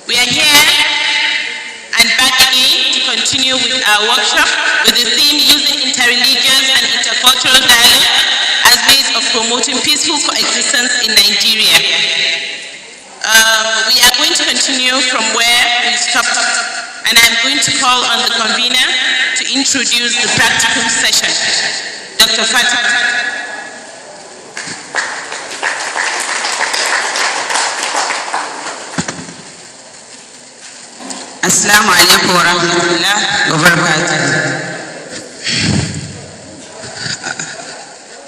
We are here and back again to continue with our workshop with the theme Using Interreligious and Intercultural Dialogue as Ways of Promoting Peaceful Coexistence in Nigeria. We are going to continue from where we stopped, and I'm going to call on the convener to introduce the practicum session. Dr. Fatima. Assalamu alaikum wa rahmatullah wa barakatuh.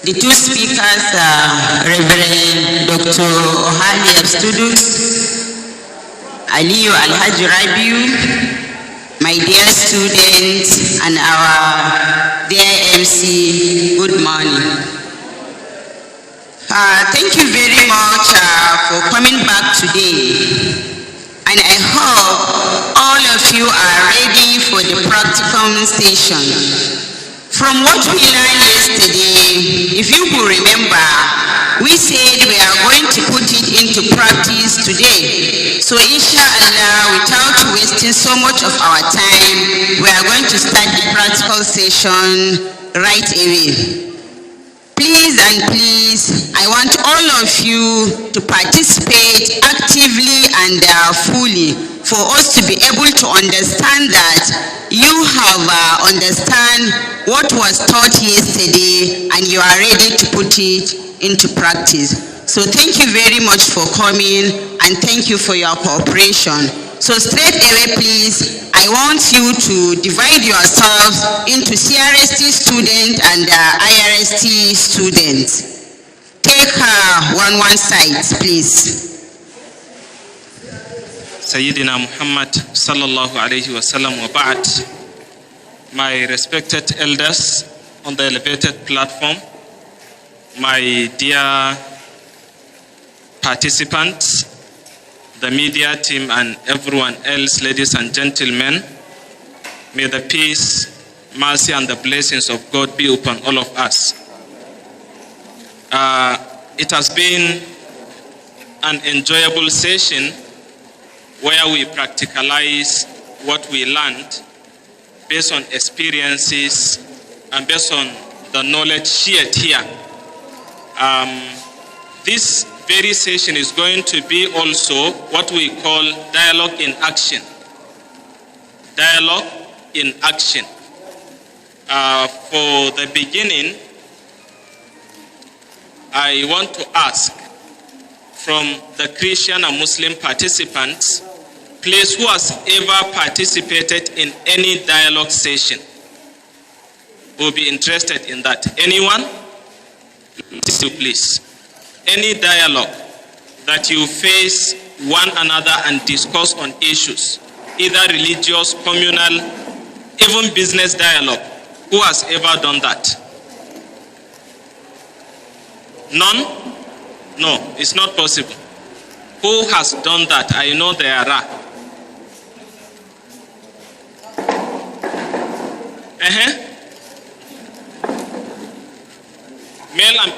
The two speakers are Reverend Dr. Ohali Abstudus, Aliyu Alhaji Rabiu, my dear students, and our dear MC, good morning. Thank you very much for coming back today. And I hope all of you are ready for the practicum session. From what we learned yesterday, if you could remember, we said we are going to put it into practice today. So inshallah, without wasting so much of our time, we are going to start the practical session right away. Please and please, I want all of you to participate actively and fully for us to be able to understand that you have understand what was taught yesterday and you are ready to put it into practice. So thank you very much for coming and thank you for your cooperation. So straight away, please, I want you to divide yourselves into CRST students and IRST students. Take one side, please. Sayyidina Muhammad sallallahu alayhi wa sallam wa ba'd. My respected elders on the elevated platform, my dear participants, the media team and everyone else, ladies and gentlemen, may the peace, mercy and the blessings of God be upon all of us. It has been an enjoyable session where we practicalize what we learned based on experiences and based on the knowledge shared here. This very session is going to be also what we call dialogue in action. Dialogue in action. For the beginning, I want to ask from the Christian and Muslim participants, please, who has ever participated in any dialogue session? Will be interested in that. Anyone? Please. Any dialogue that you face one another and discuss on issues, either religious, communal, even business dialogue. Who has ever done that? None? No, it's not possible. Who has done that? I know there are. Male and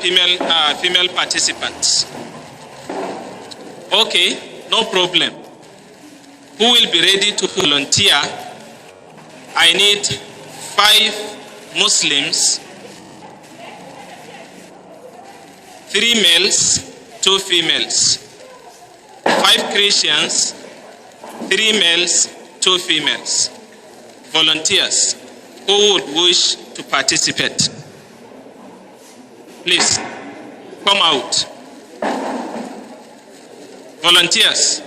female participants. Okay, no problem. Who will be ready to volunteer? I need 5 Muslims, 3 males, 2 females. 5 Christians, 3 males, 2 females. Volunteers who would wish to participate. Please, come out. Volunteers.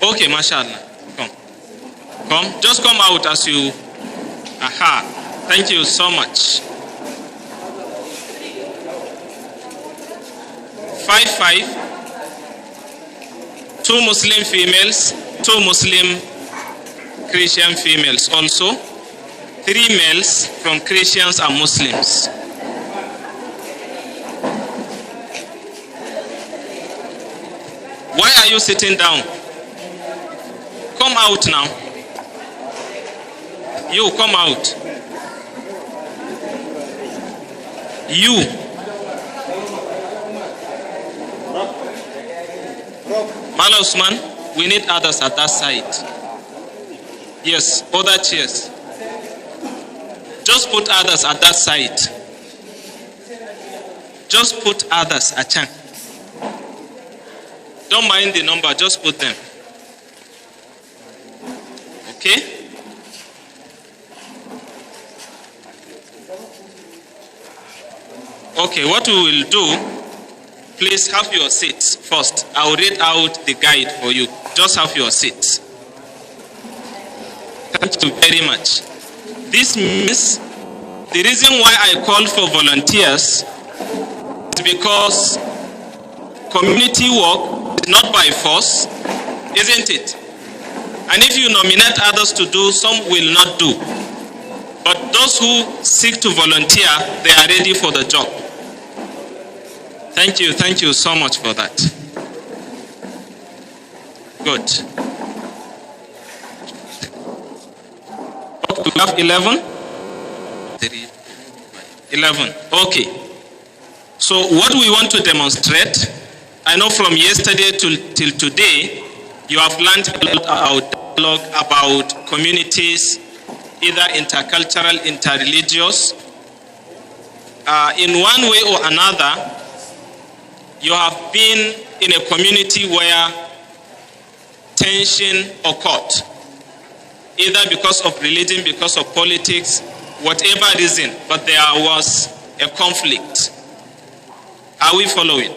Okay, mashallah. Come. Just come out as you. Aha. Thank you so much. 5. 2 Muslim females, 2 Muslim Christian females also. 3 males from Christians and Muslims. Why are you sitting down? Come out now. You come out. You. Mala Usman, we need others at that side. Yes, other chairs. Just put others at that side. Just put others at Chang. Don't mind the number, just put them. Okay? Okay, what we will do, please have your seats first. I will read out the guide for you. Just have your seats. Thank you very much. This means the reason why I call for volunteers is because community work is not by force, isn't it? And if you nominate others to do, some will not do. But those who seek to volunteer, they are ready for the job. Thank you so much for that. Good. We have 11? 11, okay. So what we want to demonstrate, I know from yesterday till today, you have learned a lot about dialogue, about communities, either intercultural, interreligious. In one way or another, you have been in a community where tension occurred, either because of religion, because of politics, whatever reason, but there was a conflict. Are we following?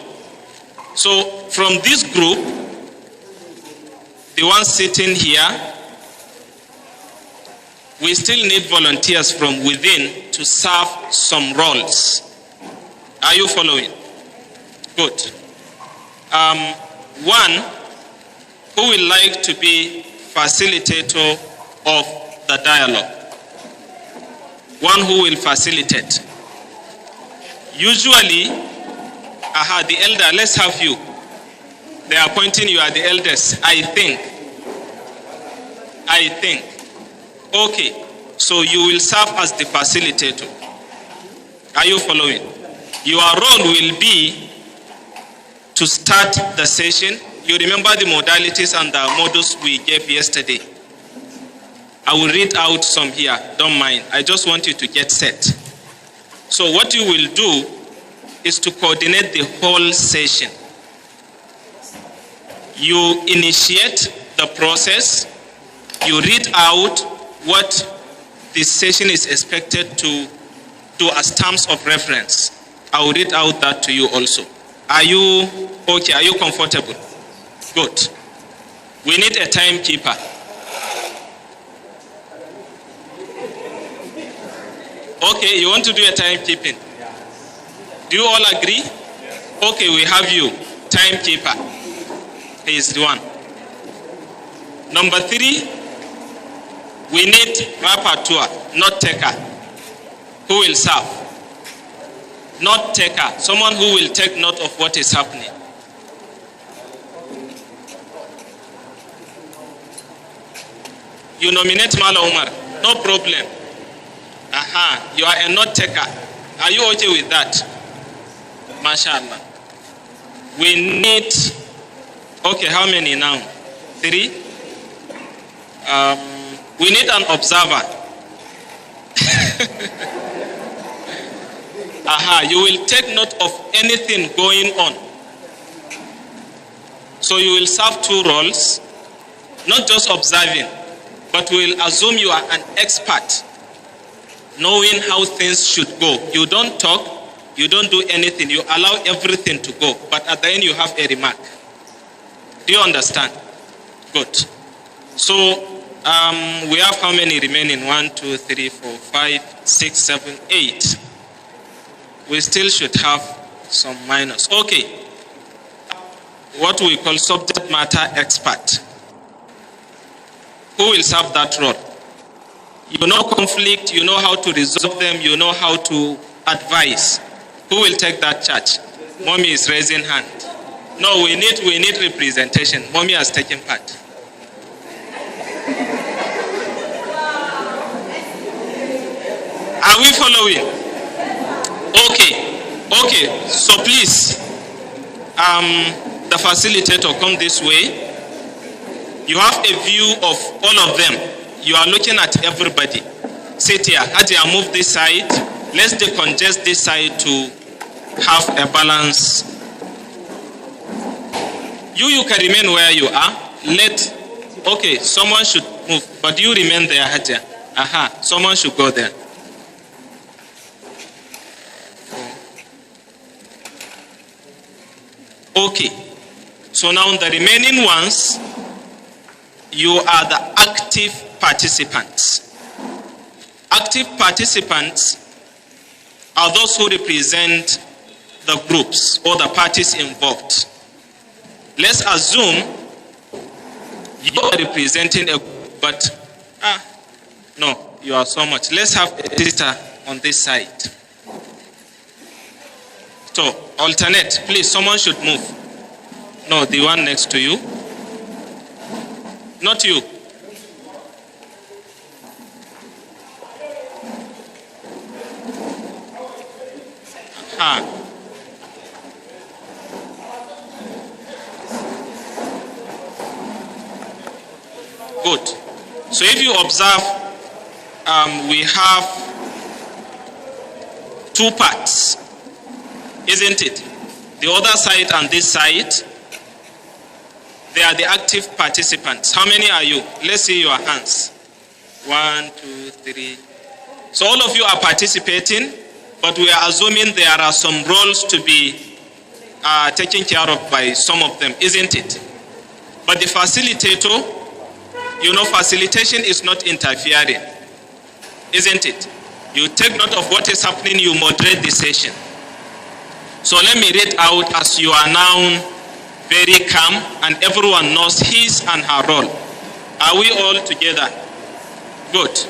So from this group, the ones sitting here, we still need volunteers from within to serve some roles. Are you following? Good. One who will like to be facilitator of the dialogue. One who will facilitate. Usually, the elder, let's have you. They are pointing you are the eldest, I think. Okay, so you will serve as the facilitator. Are you following? Your role will be to start the session. You remember the modalities and the models we gave yesterday. I will read out some here, don't mind. I just want you to get set. So what you will do is to coordinate the whole session. You initiate the process. You read out what this session is expected to do as terms of reference. I will read out that to you also. Are you okay? Are you comfortable? Good. We need a timekeeper. Okay, you want to do a timekeeping? Do you all agree? Okay, we have you, timekeeper. He is the one. Number 3, we need rapporteur, not taker. Who will serve? Not taker, someone who will take note of what is happening. You nominate Mala Umar, no problem. You are a note taker. Are you okay with that? MashaAllah. We need, okay, how many now? 3? We need an observer. You will take note of anything going on. So you will serve 2 roles, not just observing, but we will assume you are an expert, knowing how things should go. You don't talk, you don't do anything, you allow everything to go, but at the end you have a remark. Do you understand? Good. So we have how many remaining? 1, 2, 3, 4, 5, 6, 7, 8. We still should have some minors. Okay. What we call subject matter expert. Who will serve that role? You know conflict, you know how to resolve them, you know how to advise. Who will take that charge? Mommy is raising hand. No, we need representation. Mommy has taken part. Are we following? Okay. So please, the facilitator, come this way. You have a view of all of them. You are looking at everybody. Sit here. Hadia, move this side. Let's decongest this side to have a balance. You can remain where you are. Okay, someone should move, but you remain there, Hadia. Someone should go there. Okay, so now the remaining ones, you are the active participants. Active participants are those who represent the groups or the parties involved. Let's assume you are representing a group, but no, you are so much. Let's have a sister on this side. So, alternate, please, someone should move. No, the one next to you. Not you. Good. So if you observe, we have two parts, isn't it? The other side and this side, they are the active participants. How many are you? Let's see your hands. 1, 2, 3. So all of you are participating, but we are assuming there are some roles to be taken care of by some of them, isn't it? But the facilitator, you know, facilitation is not interfering, isn't it? You take note of what is happening, you moderate the session. So let me read out as you are now very calm and everyone knows his and her role. Are we all together? Good.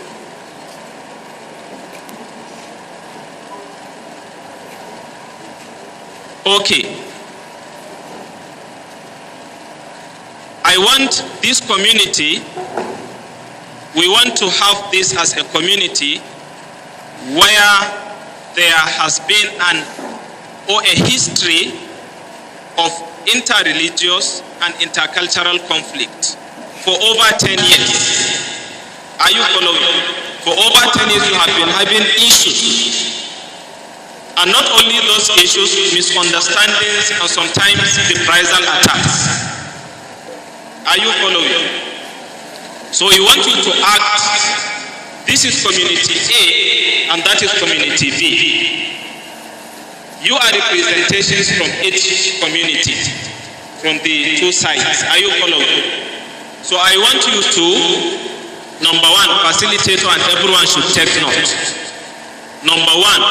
Okay. I want this community, we want to have this as a community where there has been a history of interreligious and intercultural conflict for over 10 years. Are you following? For over 10 years you have been having issues. And not only those issues, misunderstandings and sometimes reprisal attacks. Are you following? So we want you to act, this is community A and that is community B. You are representations from each community, from the two sides. Are you following? So I want you to, number one, facilitator and everyone should take note. Number one,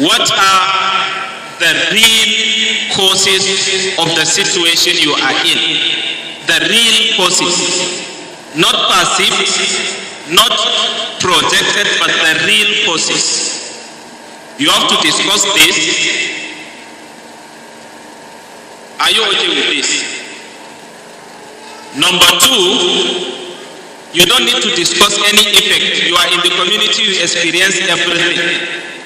what are the real causes of the situation you are in? The real causes. Not perceived, not projected, but the real causes. You have to discuss this. Are you okay with this? Number two, you don't need to discuss any effect. You are in the community, you experience everything.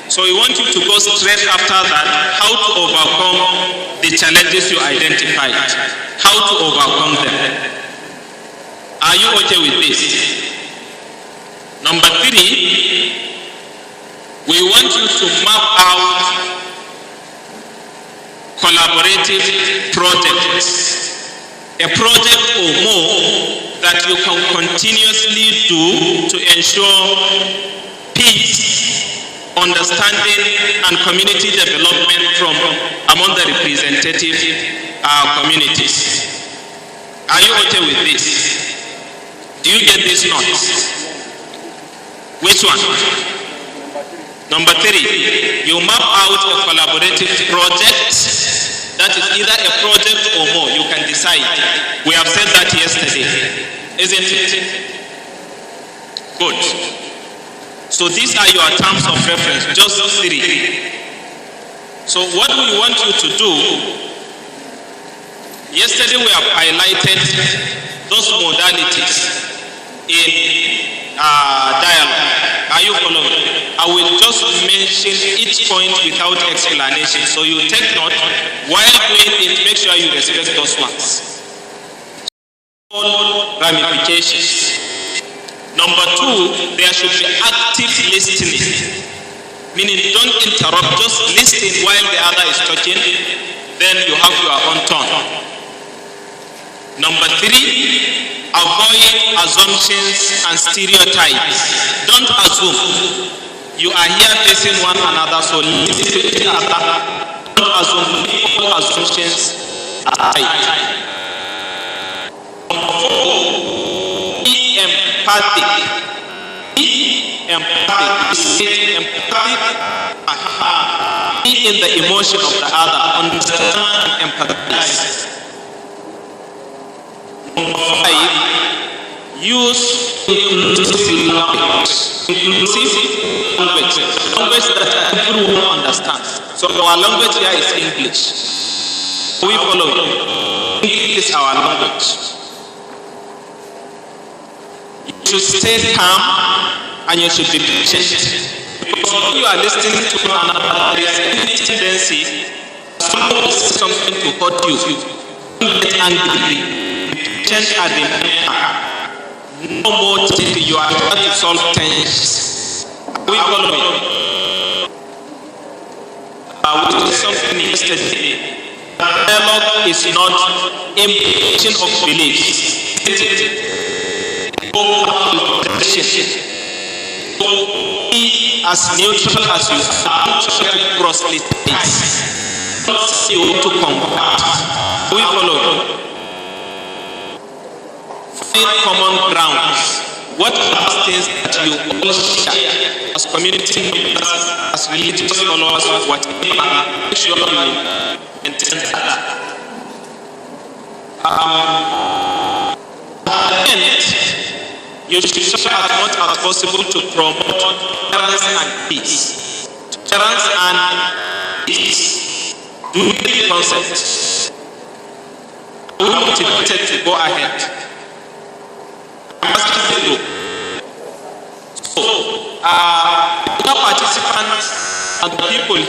So we want you to go straight after that, how to overcome the challenges you identified, how to overcome them. Are you okay with this? Number three, we want you to map out collaborative projects, a project or more that you can continuously do to ensure peace, understanding and community development from among the representative communities. Are you okay with this? Do you get this note? Which one? Number three, you map out a collaborative project that is either a project or more. You can decide. We have said that yesterday, isn't it? Good. So these are your terms of reference, just three. So what we want you to do, yesterday we have highlighted those modalities in dialogue. Are you following? I will just mention each point without explanation. So you take note. While doing it, make sure you respect those ones. All ramifications. Number 2, there should be active listening. Meaning don't interrupt, just listen while the other is talking. Then you have your own turn. Number 3, avoid assumptions and stereotypes. Don't assume. You are here facing one another, so listen to each other. Don't assume. All assumptions are right. Number 4, be empathic. Be empathic. Be empathic. Be in the emotion of the other. Understand and empathize. Number 5, use inclusive language. Inclusive language. Language that everyone understands. So our language here is English. We follow it. English is our language. You should stay calm and you should be patient. Because when you are listening to another, there is any tendency someone will say something to hurt you. Don't get angry. Change at the no more till you are trying to solve tensions. We follow me. We did something yesterday. Dialogue is not imposition of beliefs. Be as neutral as you are. Try to cross lines. Don't see you to combat. We follow. Find common grounds. What are things that you all share as community members, as religious followers, whatever? Make sure you maintain that. And you should try as much as possible to promote tolerance and peace. Tolerance and peace. Do the concept. We are motivated to go ahead. So, the participants and the people here,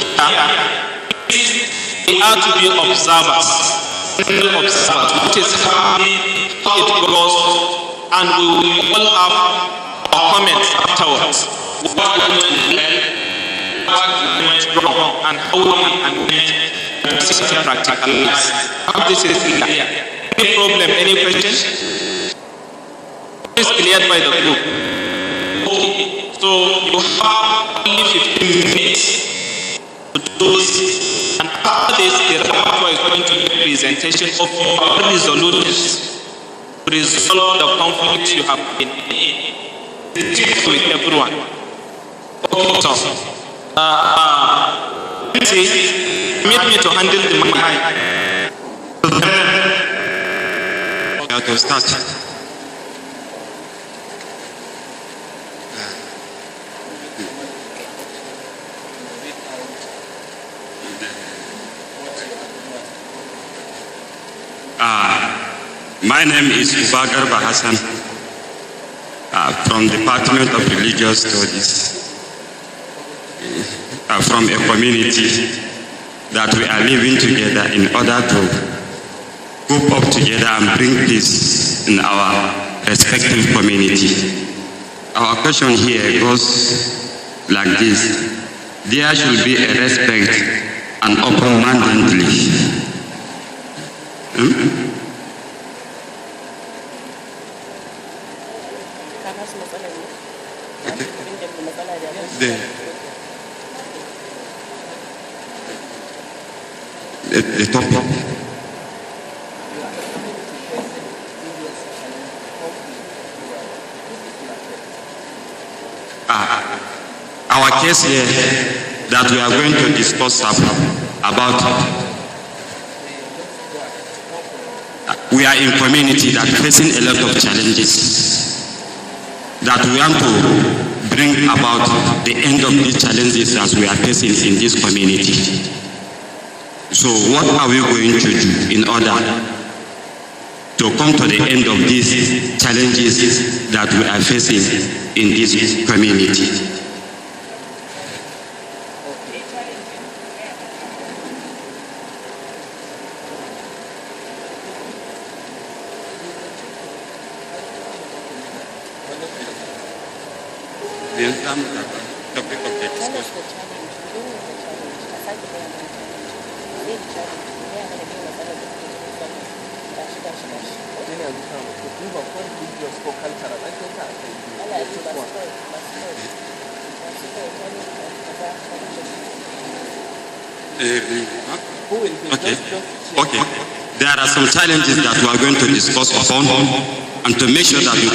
they are to be observers. Which is how it goes, and we will all have our comments afterwards. What went well, what went wrong, and how we can practicalize. How this is clear. Any problem, any question? Is cleared by the group. Okay. So you have only 15 minutes to do this, and after this, the rapporteur is going to do a presentation of your resolutions to resolve the conflict you have been in. With everyone. Okay, so permit me to handle the mic. Okay, start. My name is Abubakar Hassan from Department of Religious Studies, from a community that we are living together in order to group up together and bring peace in our respective community. Our question here goes like this: there should be a respect and open-mindedly. The topic. Our case here that we are going to discuss about, we are in community that facing a lot of challenges that we want to bring about the end of these challenges as we are facing in this community. So what are we going to do in order to to come to the end of these challenges that we are facing in this community. Topic of the discussion. Okay. There are some challenges that we are going to discuss upon, and to make sure that we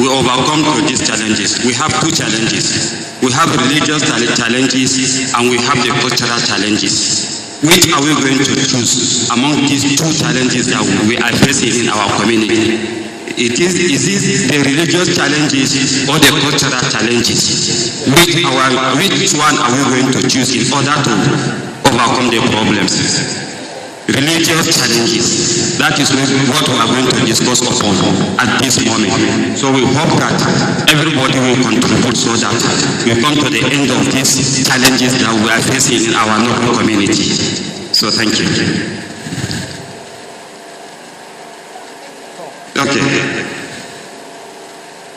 overcome these challenges. We have two challenges. We have religious challenges and we have the cultural challenges. Which are we going to choose among these two challenges that we are facing in our community? Is it the religious challenges or the cultural challenges? Which one are we going to choose in order to overcome the problems? Religious challenges. That is what we are going to discuss upon at this moment. So we hope that everybody will contribute so that we come to the end of these challenges that we are facing in our local community. So thank you. Okay.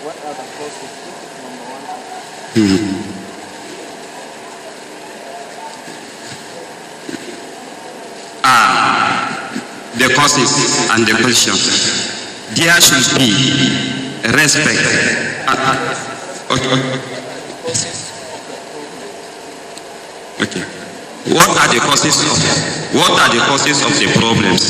What are the causes? The causes and the question. There should be respect. Okay. What are the causes of the problems?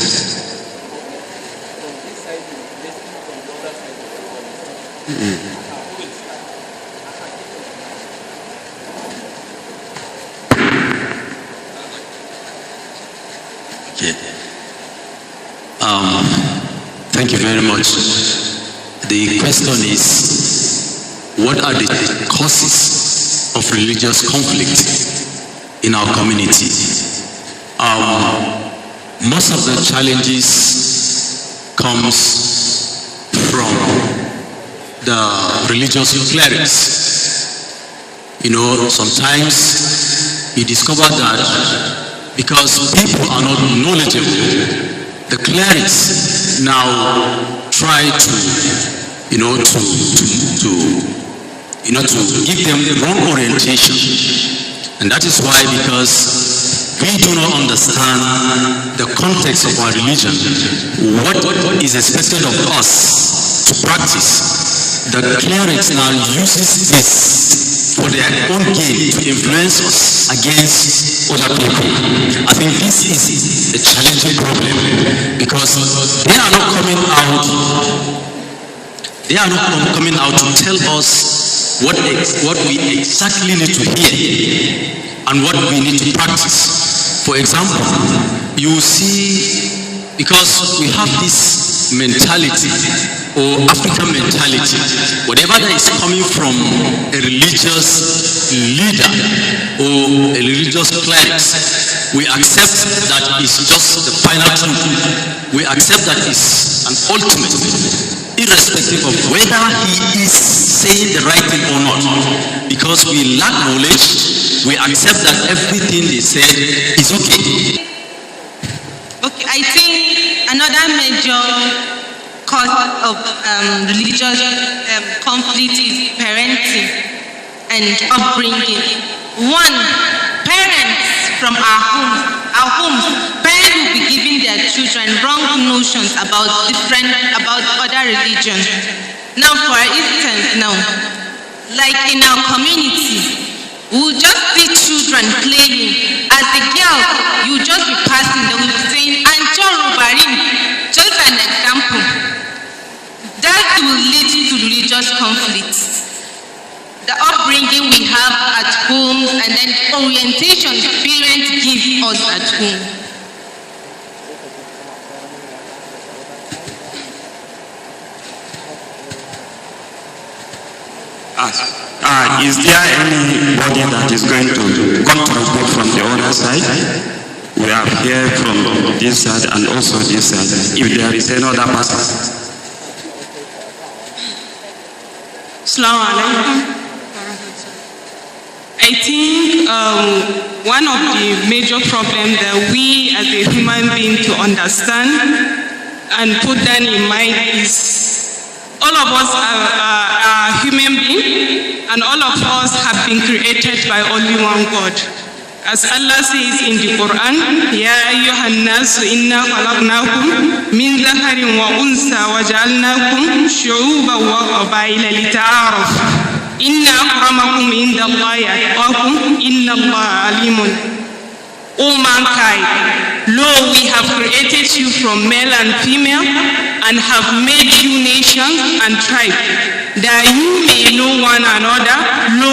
Thank you very much. The question is, what are the causes of religious conflict in our community? Most of the challenges comes from the religious clerics. You know, sometimes you discover that because people are not knowledgeable, the clerics now try to give them the wrong orientation. And that is why, because we do not understand the context of our religion, what is expected of us to practice, the clerics now uses this for their own gain to influence us against other people. I think this is a challenging problem because they are not coming out to tell us what we exactly need to hear and what we need to practice. For example, you see, because we have this mentality or African mentality, whatever that is coming from a religious leader or a religious cleric, we accept that it's just the final truth. We accept that it's an ultimate, irrespective of whether he is saying the right thing or not. Because we lack knowledge, we accept that everything they said is okay. Okay, I think another major cause of religious conflict is parenting and upbringing. One, parents from our homes, parents will be giving their children wrong notions about other religions. Now, for instance, like in our community, we'll just see children playing. As a girl, you just be passing, they will be saying, "Ancho Rubarim," just an example. That will lead to religious conflicts. The upbringing we have at home and then the orientation parents give us at home. Is there anybody that is going to contribute from the other side? We have heard from this side and also this side. If there is another person. Assalamu alaikum. I think one of the major problems that we as a human being to understand and put that in mind is all of us are human beings, and all of us have been created by only one God. As Allah says in the Quran, Ya ayyuhan nasu inna khalaqnakum min dhakarin wa unsa wa ja'alnakum shu'uban wa qabaila lita'arafu. Inna akramakum inda Allahi atqakum, inna Allah alimun. O mankind, lo, we have created you from male and female and have made you nations and tribes, that you may know one another. Lo,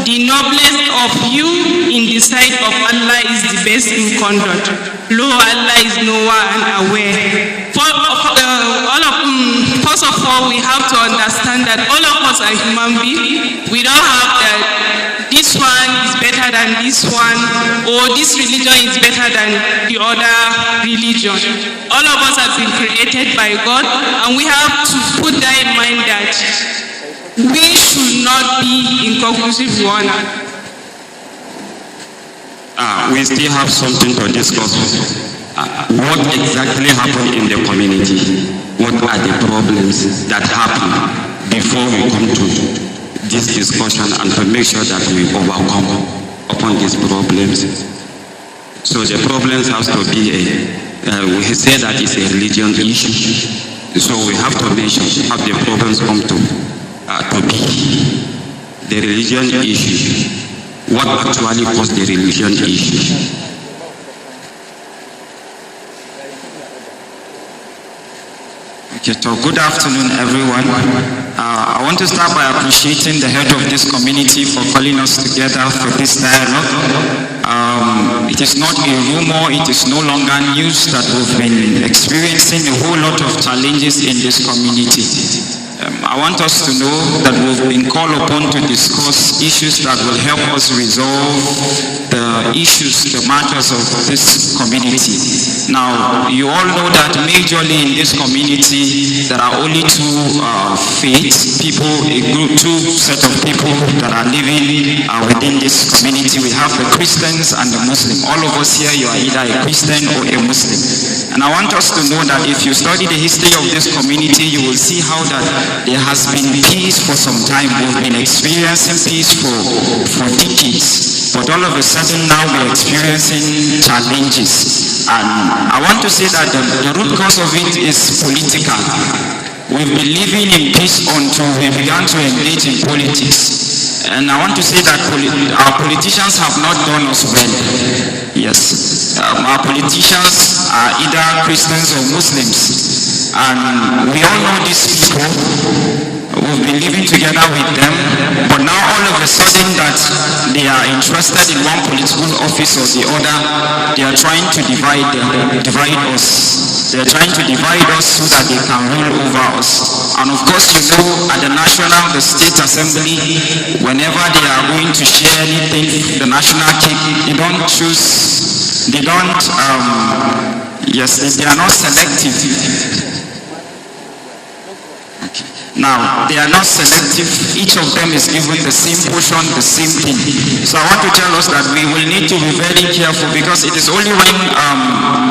the noblest of you in the sight of Allah is the best in conduct. Lo, Allah is knower and aware. First of all, we have to understand that all of us are human beings. We don't have that this one is better than this one, or this religion is better than the other religion. All of us have been created by God, and we have to put that in mind that we should not be inconclusive with one another. We still have something to discuss. What exactly happened in the community? What are the problems that happen before we come to this discussion and to make sure that we overcome upon these problems? So the problems have to be we say that it's a religion issue. So we have to mention how the problems come to be. The religion issue. What actually caused the religion issue? Okay, so good afternoon, everyone. I want to start by appreciating the head of this community for calling us together for this dialogue. It is not a rumor, it is no longer news that we've been experiencing a whole lot of challenges in this community. I want us to know that we've been called upon to discuss issues that will help us resolve the issues, the matters of this community. Now, you all know that majorly in this community, there are only two faiths, two set of people that are living within this community. We have the Christians and the Muslims. All of us here, you are either a Christian or a Muslim. And I want us to know that if you study the history of this community, you will see how that there has been peace for some time. We've been experiencing peace for decades. But all of a sudden now we're experiencing challenges. And I want to say that the root cause of it is political. We've been living in peace until we began to engage in politics. And I want to say that our politicians have not done us well. Yes. Our politicians are either Christians or Muslims. And we all know these people. We've been living together with them. But now all of a sudden that they are interested in one political office or the other, they are trying to divide us. They are trying to divide us so that they can rule over us. And of course, you know, at the national, the state assembly, whenever they are going to share anything, the national cake, they don't choose, they are not selective. Now, they are not selective. Each of them is given the same portion, the same thing. So I want to tell us that we will need to be very careful, because it is only when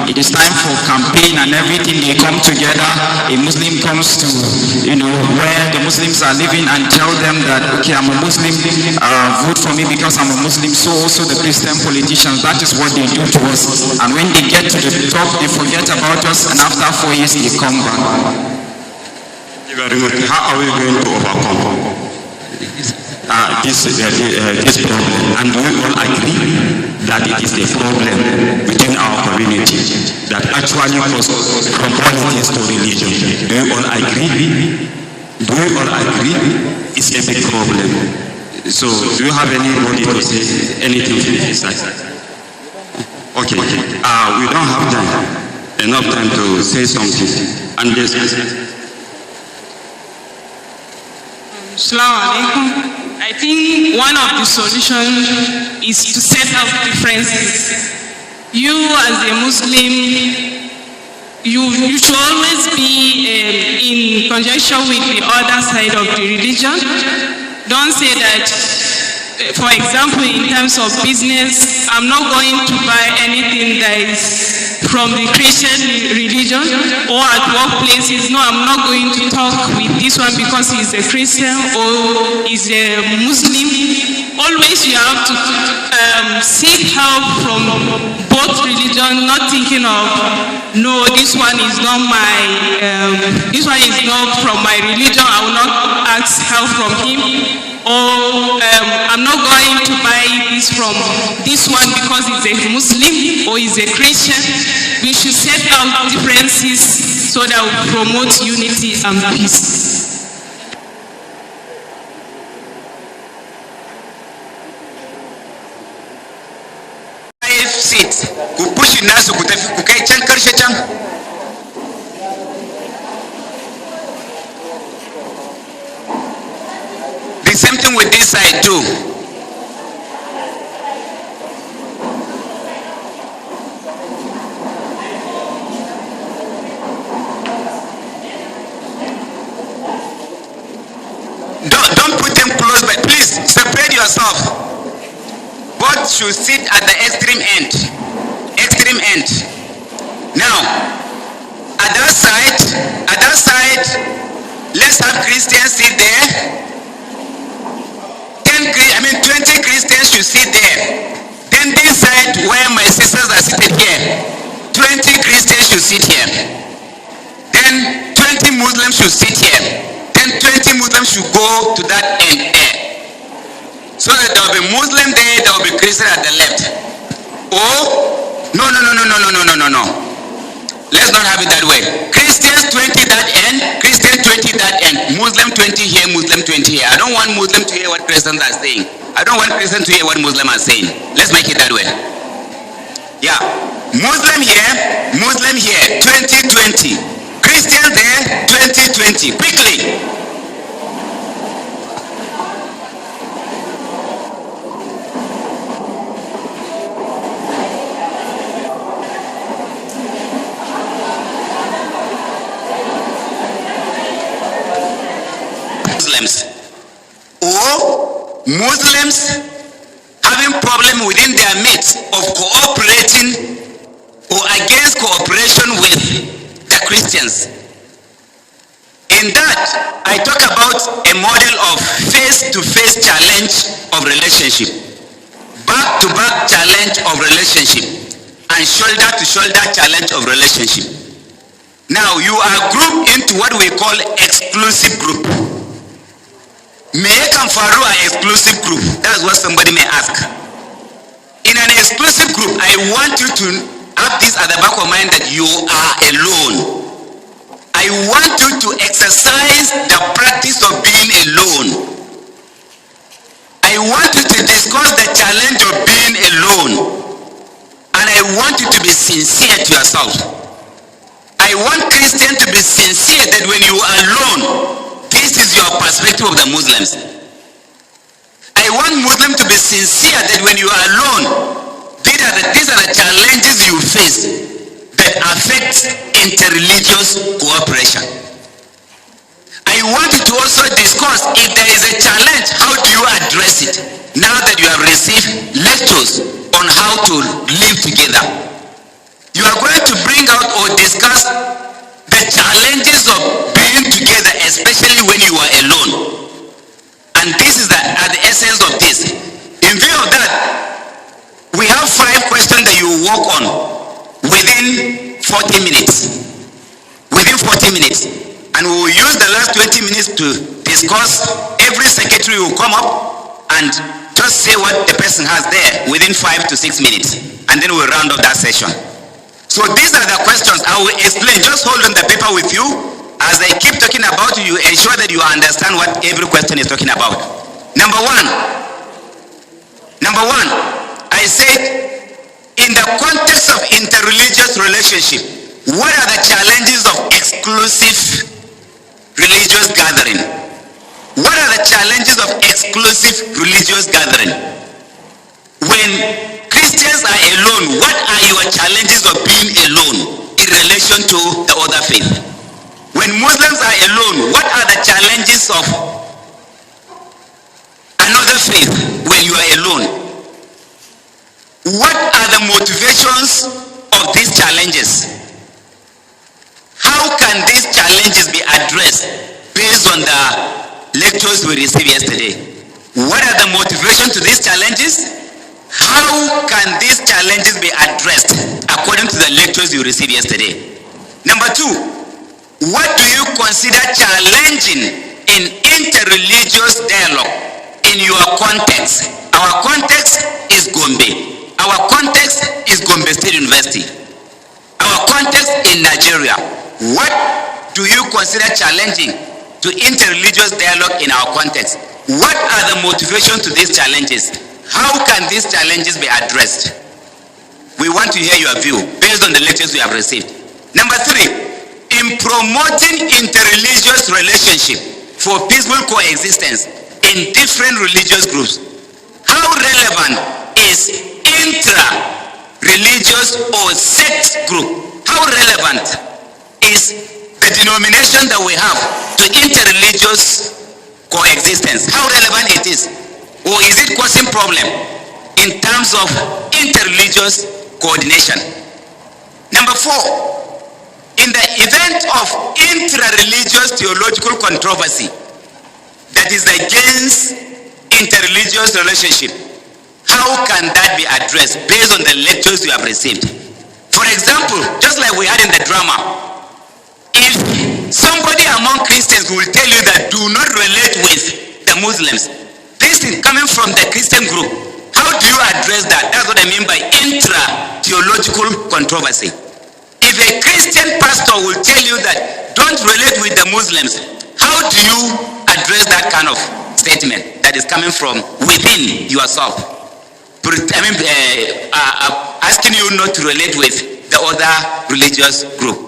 it is time for campaign and everything, they come together. A Muslim comes to, where the Muslims are living and tell them that, okay, I'm a Muslim, vote for me because I'm a Muslim. So also the Christian politicians, that is what they do to us. And when they get to the top, they forget about us, and after 4 years, they come back. How are we going to overcome this problem? And do we all agree that it is a problem within our community that actually causes from politics to religion? Do we all agree? Do we all agree? It's a big problem. So, do you have anybody to say anything to this side? Okay. We don't have enough time to say something. And this. Assalamu alaikum. I think one of the solutions is to set out differences. you as a Muslim, you should always be in conjunction with the other side of the religion. Don't say that, for example, in terms of business, I'm not going to buy anything that is from the Christian religion, or at workplaces, no, I'm not going to talk with this one because he's a Christian or he's a Muslim. Always you have to seek help from both religions, not thinking of, no, this one is not this one is not from my religion, I will not ask help from him. Or I'm not going to buy this from this one because he's a Muslim or he's a Christian. We should set out differences so that we promote unity and peace. Seats. Ku push nasu ku tafi ku kai can karshe can. The same thing with this side too. Don't put them close, but please separate yourself. Both should sit at the extreme end. Extreme end. Now, at that side, let's have Christians sit there. 20 Christians should sit there. Then this side, where my sisters are seated here, 20 Christians should sit here. Then 20 Muslims should sit here. Then 20 Muslims should go to that end there. So that there will be Muslim there, there will be Christian at the left. Oh, no. Let's not have it that way. Christians 20 that end, Christian 20 that end, Muslim 20 here, Muslim 20 here. I don't want Muslim to hear what Christians are saying. I don't want Christians to hear what Muslims are saying. Let's make it that way. Yeah. Muslim here, 20-20. Christians there, 20-20. Quickly. Or Muslims having problem within their midst of cooperating or against cooperation with the Christians. In that, I talk about a model of face-to-face challenge of relationship, back-to-back challenge of relationship, and shoulder-to-shoulder challenge of relationship. Now, you are grouped into what we call exclusive group. Me yakan faru a exclusive group? That's what somebody may ask. In an exclusive group, I want you to have this at the back of mind that you are alone. I want you to exercise the practice of being alone. I want you to discuss the challenge of being alone. And I want you to be sincere to yourself. I want Christians to be sincere that when you are alone, this is your perspective of the Muslims. I want Muslims to be sincere that when you are alone, these are the challenges you face that affect interreligious cooperation. I want you to also discuss if there is a challenge, how do you address it now that you have received lectures on how to live together. You are going to bring out or discuss the challenges of being together, especially when you are alone. And this is at the essence of this. In view of that, we have 5 questions that you work on within 40 minutes. Within 40 minutes. And we will use the last 20 minutes to discuss. Every secretary will come up and just say what the person has there within 5 to 6 minutes. And then we'll round up that session. So these are the questions I will explain. Just hold on the paper with you. As I keep talking about you, ensure that you understand what every question is talking about. Number one, I said, in the context of interreligious relationship, what are the challenges of exclusive religious gathering? What are the challenges of exclusive religious gathering? When Christians Christians are alone, what are your challenges of being alone in relation to the other faith? When Muslims are alone, what are the challenges of another faith when you are alone? What are the motivations of these challenges? How can these challenges be addressed based on the lectures we received yesterday? What are the motivations to these challenges? How can these challenges be addressed according to the lectures you received yesterday? Number two, what do you consider challenging in interreligious dialogue in your context? Our context is Gombe. Our context is Gombe State University. Our context in Nigeria. What do you consider challenging to interreligious dialogue in our context? What are the motivations to these challenges? How can these challenges be addressed? We want to hear your view based on the lectures we have received. Number three, in promoting interreligious relationship for peaceful coexistence in different religious groups, how relevant is intra-religious or sect group? How relevant is the denomination that we have to interreligious coexistence? How relevant it is? Or is it causing problem in terms of interreligious coordination? Number four, in the event of intra-religious theological controversy that is against interreligious relationship, how can that be addressed based on the lectures you have received? For example, just like we had in the drama, if somebody among Christians will tell you that do not relate with the Muslims, this is coming from the Christian group, how do you address that? That's what I mean by intra-theological controversy. If a Christian pastor will tell you that don't relate with the Muslims, how do you address that kind of statement that is coming from within yourself? Asking you not to relate with the other religious group.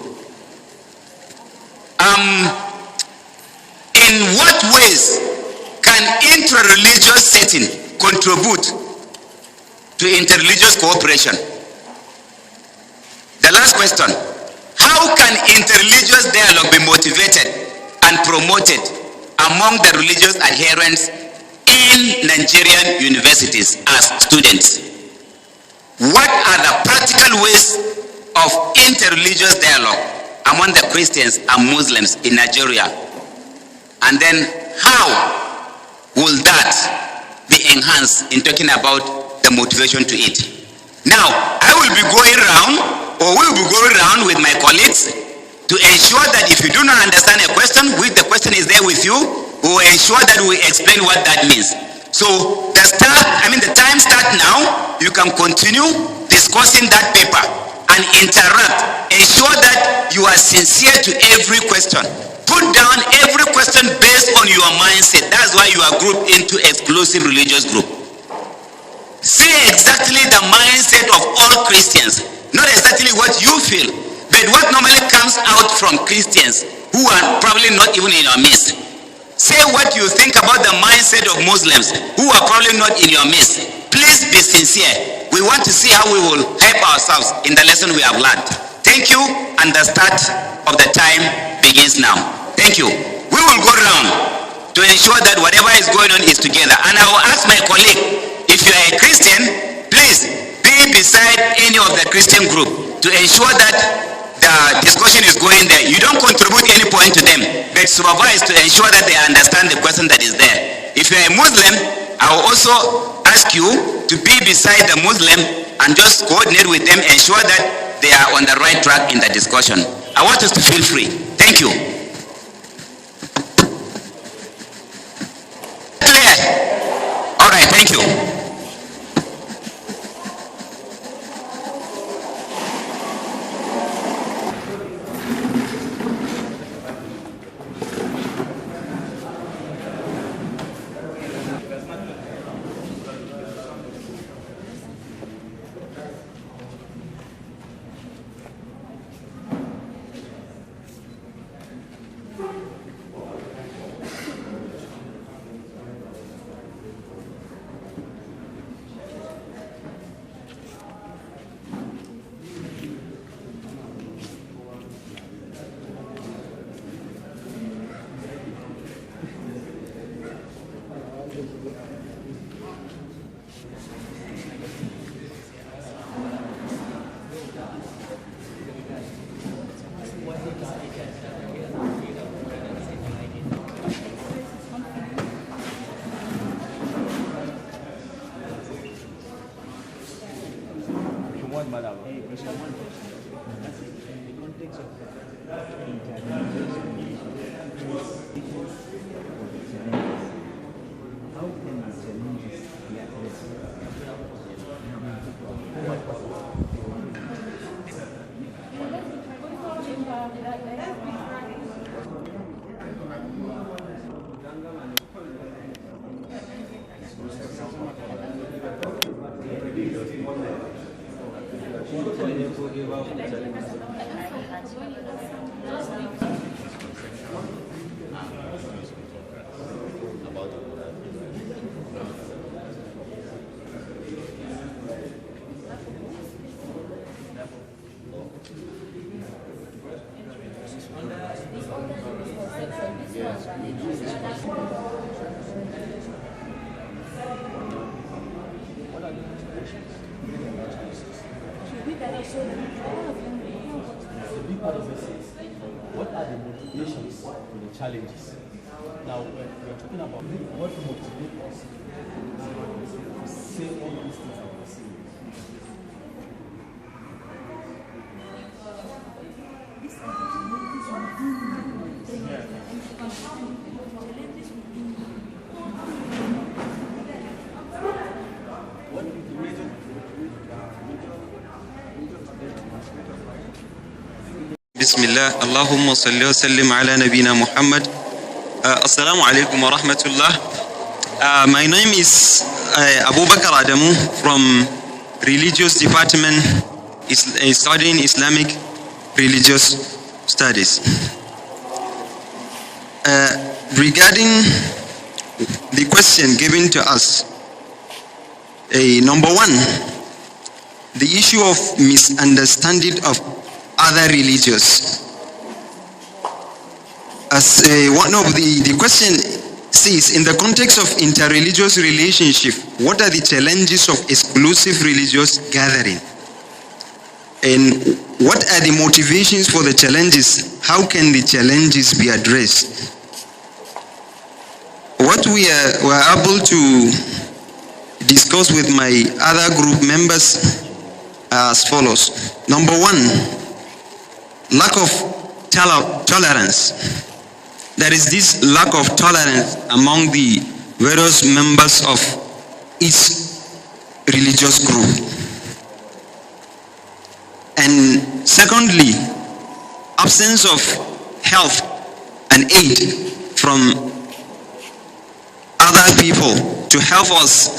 In what ways can intra-religious setting contribute to interreligious cooperation? The last question, how can interreligious dialogue be motivated and promoted among the religious adherents in Nigerian universities as students? What are the practical ways of interreligious dialogue among the Christians and Muslims in Nigeria? And then how will that be enhanced in talking about the motivation to it? Now, I will be going around, or we will be going around with my colleagues to ensure that if you do not understand a question, which the question is there with you, we will ensure that we explain what that means. So the time start now. You can continue discussing that paper and interact. Ensure that you are sincere to every question. Put down every question based on your mindset. That's why you are grouped into exclusive religious group. Say exactly the mindset of all Christians, not exactly what you feel, but what normally comes out from Christians who are probably not even in your midst. Say what you think about the mindset of Muslims who are probably not in your midst. Please be sincere. We want to see how we will help ourselves in the lesson we have learned. Thank you, and the start of the time begins now. Thank you. We will go around to ensure that whatever is going on is together. And I will ask my colleague, if you are a Christian, please be beside any of the Christian group to ensure that the discussion is going there. You don't contribute any point to them, but supervise to ensure that they understand the question that is there. If you are a Muslim, I will also ask you to be beside the Muslim and just coordinate with them, ensure that they are on the right track in the discussion. I want us to feel free. Thank you. Clear? All right, thank you. What are the motivations for the challenges? Now, we're talking about what motivates us to say all these things that we're saying. بسم الله اللهم صل وسلم على نبينا محمد. Assalamu alaikum wa rahmatullah. My name is Abubakar Adamu from Religious Department, studying Islamic Religious Studies. Regarding the question given to us, number one, the issue of misunderstanding of other religions. As one of the question says, in the context of interreligious relationship, what are the challenges of exclusive religious gathering? And what are the motivations for the challenges? How can the challenges be addressed? What we were able to discuss with my other group members as follows. Number one, lack of tolerance. There is this lack of tolerance among the various members of each religious group. And secondly, absence of help and aid from other people to help us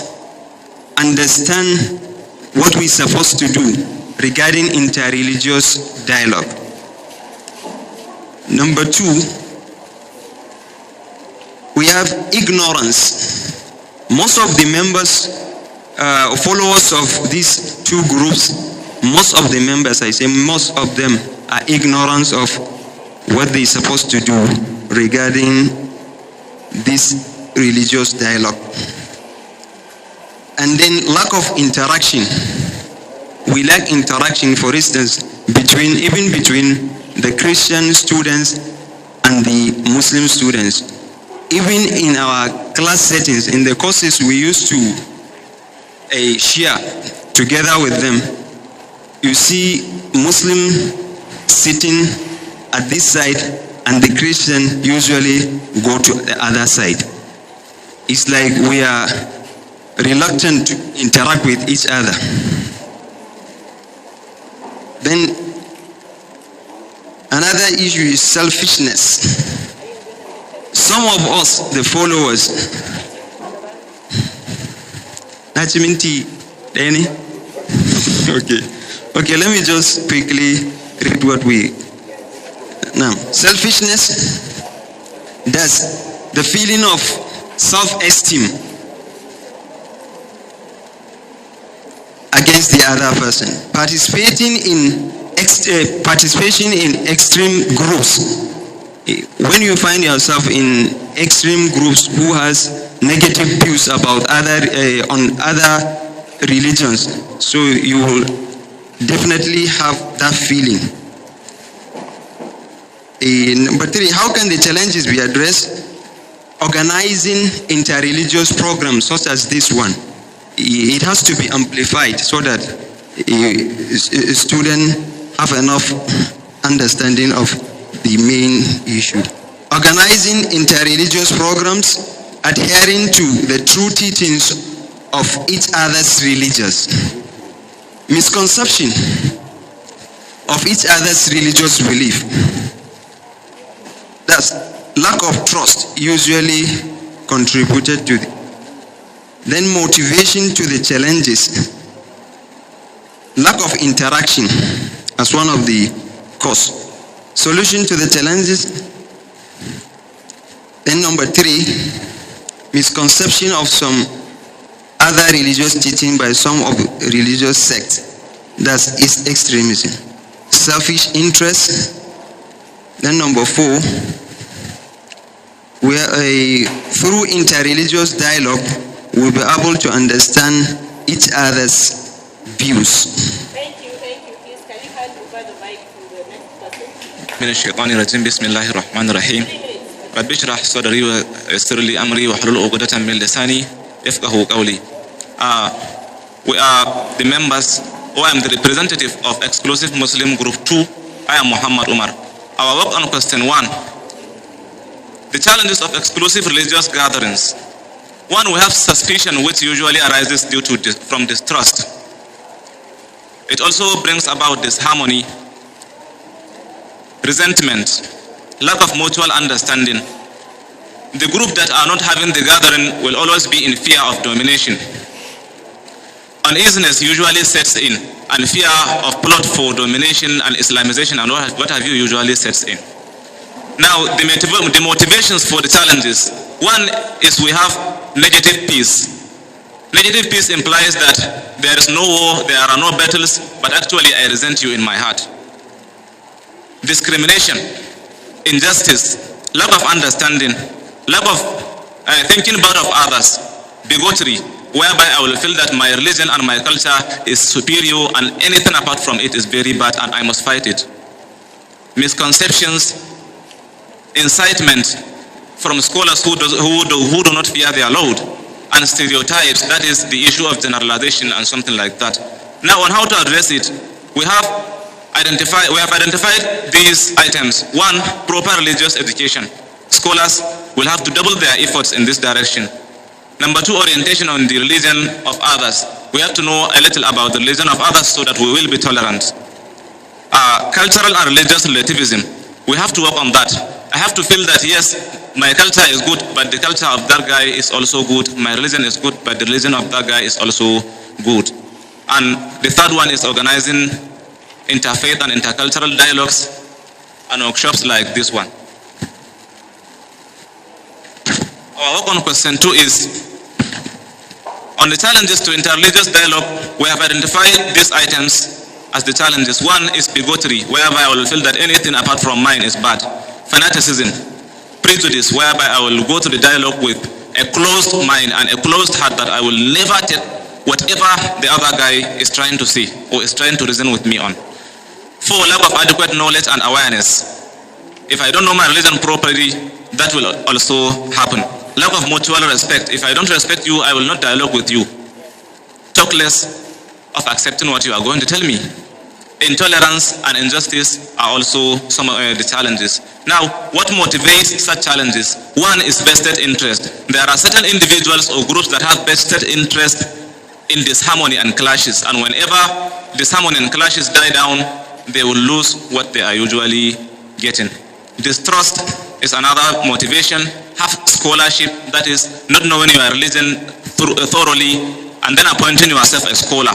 understand what we're supposed to do regarding interreligious dialogue. Number two, we have ignorance. Most of the members, followers of these two groups, most of the members, I say most of them, are ignorant of what they're supposed to do regarding this religious dialogue. And then lack of interaction. We lack interaction, for instance, even between the Christian students and the Muslim students. Even in our class settings, in the courses we used to share together with them, you see Muslim sitting at this side and the Christian usually go to the other side. It's like we are reluctant to interact with each other. Then another issue is selfishness. Some of us, the followers, okay, let me just quickly read what we now. Selfishness, that's the feeling of self-esteem against the other person. Participation in extreme groups. When you find yourself in extreme groups who has negative views about on other religions, so you will definitely have that feeling. Number three, how can the challenges be addressed? Organizing interreligious programs such as this one. It has to be amplified so that a student have enough understanding of the main issue. Organizing interreligious programs, adhering to the true teachings of each other's religions. Misconception of each other's religious belief. Thus, lack of trust usually contributed to then motivation to the challenges. Lack of interaction as one of the cause. Solution to the challenges. Then number 3, misconception of some other religious teaching by some of religious sects. That is extremism. Selfish interest. Then number 4, where through interreligious dialogue we'll be able to understand each other's views. Thank you. Please, can you hand over the mic to the next person? من الشيطان الرجيم بسم الله الرحمن الرحيم رب اشرح صدري ويسر لي أمري واحلل عقدة من لساني يفقهوا قولي. We are the members, or I am the representative of Exclusive Muslim Group 2. I am Muhammad Umar. Our work on question 1. The challenges of exclusive religious gatherings. 1, we have suspicion which usually arises due to from distrust. It also brings about disharmony, resentment, lack of mutual understanding. The group that are not having the gathering will always be in fear of domination. Uneasiness usually sets in, and fear of plot for domination and Islamization and what have you usually sets in. Now, the motivations for the challenges. 1 is we have negative peace. Negative peace implies that there is no war, there are no battles, but actually I resent you in my heart. Discrimination, injustice, lack of understanding, lack of thinking about of others, bigotry, whereby I will feel that my religion and my culture is superior and anything apart from it is very bad and I must fight it. Misconceptions, incitement from scholars who do not fear their Lord, and stereotypes, that is the issue of generalization and something like that. Now on how to address it, we have identified these items. 1, proper religious education. Scholars will have to double their efforts in this direction. Number 2, orientation on the religion of others. We have to know a little about the religion of others so that we will be tolerant. Cultural and religious relativism. We have to work on that. I have to feel that yes, my culture is good, but the culture of that guy is also good. My religion is good, but the religion of that guy is also good. And the 3rd one is organizing interfaith and intercultural dialogues and workshops like this one. Our work on question 2 is on the challenges to interreligious dialogue. We have identified these items as the challenges. 1 is bigotry, whereby I will feel that anything apart from mine is bad. Fanaticism, prejudice, whereby I will go to the dialogue with a closed mind and a closed heart that I will never take whatever the other guy is trying to say or is trying to reason with me on. 4, lack of adequate knowledge and awareness. If I don't know my religion properly, that will also happen. Lack of mutual respect. If I don't respect you, I will not dialogue with you. Talk less of accepting what you are going to tell me. Intolerance and injustice are also some of the challenges. Now, what motivates such challenges? 1 is vested interest. There are certain individuals or groups that have vested interest in disharmony and clashes, and whenever disharmony and clashes die down, they will lose what they are usually getting. Distrust is another motivation. Have scholarship, that is not knowing your religion thoroughly and then appointing yourself a scholar.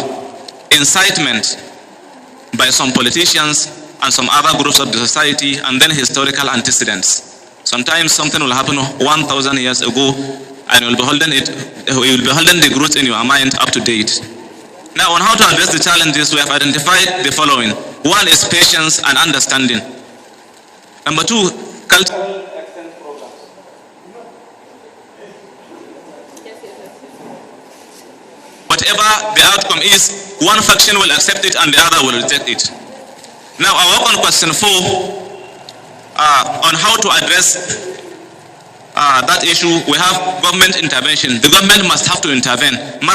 Incitement by some politicians and some other groups of the society, and then historical antecedents. Sometimes something will happen 1,000 years ago and you will be holding the growth in your mind up to date. Now on how to address the challenges, we have identified the following. 1 is patience and understanding. Number 2, cultural exchange programs. Whatever the outcome is, one faction will accept it and the other will reject it. Now I work on question 4 on how to address that issue. We have government intervention. The government must have to intervene. And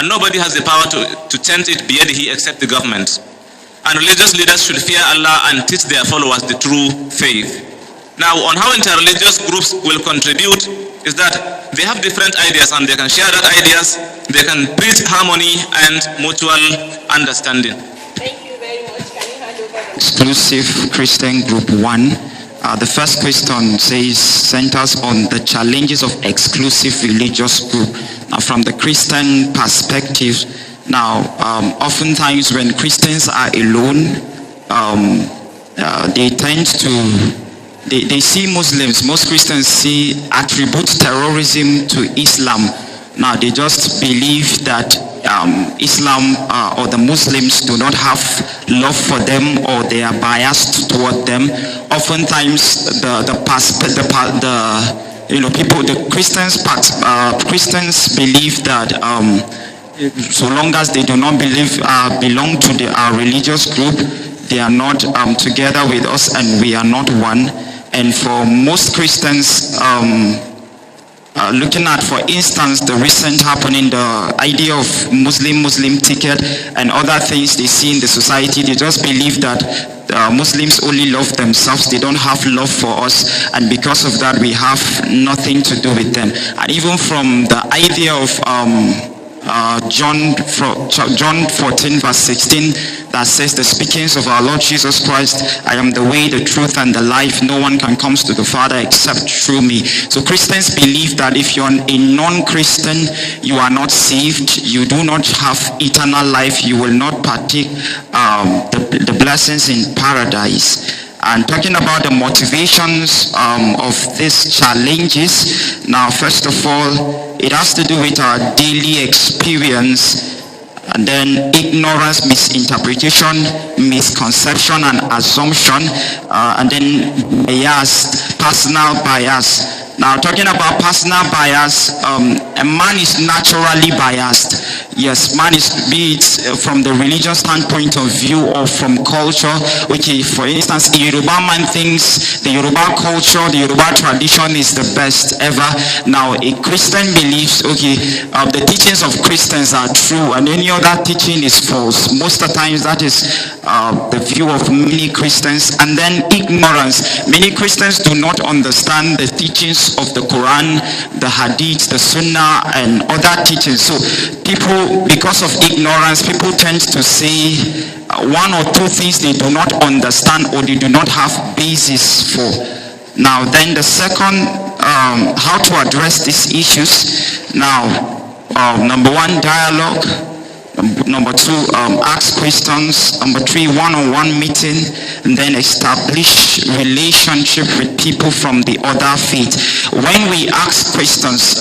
nobody has the power to change it biyadihi except the government. And religious leaders should fear Allah and teach their followers the true faith. Now on how interreligious groups will contribute is that they have different ideas and they can share that ideas. They can preach harmony and mutual understanding. Thank you very much. Can you hand over the exclusive Christian group 1. The first question centers on the challenges of exclusive religious group. Now, from the Christian perspective, now, oftentimes when Christians are alone, they tend to, they see Muslims, most Christians attribute terrorism to Islam. Now, they just believe that Islam or the Muslims do not have love for them, or they are biased toward them. Oftentimes, Christians believe that so long as they do not belong to our religious group, they are not together with us, and we are not one. And for most Christians, looking at, for instance, the recent happening, the idea of Muslim ticket and other things they see in the society, they just believe that Muslims only love themselves, they don't have love for us, and because of that we have nothing to do with them. And even from the idea of John 14 verse 16, that says, the speakings of our Lord Jesus Christ, I am the way, the truth, and the life. No one can come to the Father except through me. So Christians believe that if you're a non-Christian, you are not saved, you do not have eternal life, you will not partake the blessings in paradise. And talking about the motivations of these challenges, now first of all, it has to do with our daily experience, and then ignorance, misinterpretation, misconception, and assumption, and then bias, personal bias. Now, talking about personal bias, a man is naturally biased. Yes, man is, be it from the religious standpoint of view or from culture. Okay, for instance, a Yoruba man thinks the Yoruba culture, the Yoruba tradition is the best ever. Now, a Christian believes, okay, the teachings of Christians are true and any other teaching is false. Most of the times that is the view of many Christians. And then ignorance. Many Christians do not understand the teachings of the Quran, the Hadith, the Sunnah, and other teachings. So people, because of ignorance, people tend to say one or two things they do not understand or they do not have basis for. Now then the second, how to address these issues. Now, number one, dialogue. Number two, ask questions. Number three, one-on-one meeting. And then establish relationship with people from the other faith. When we ask questions,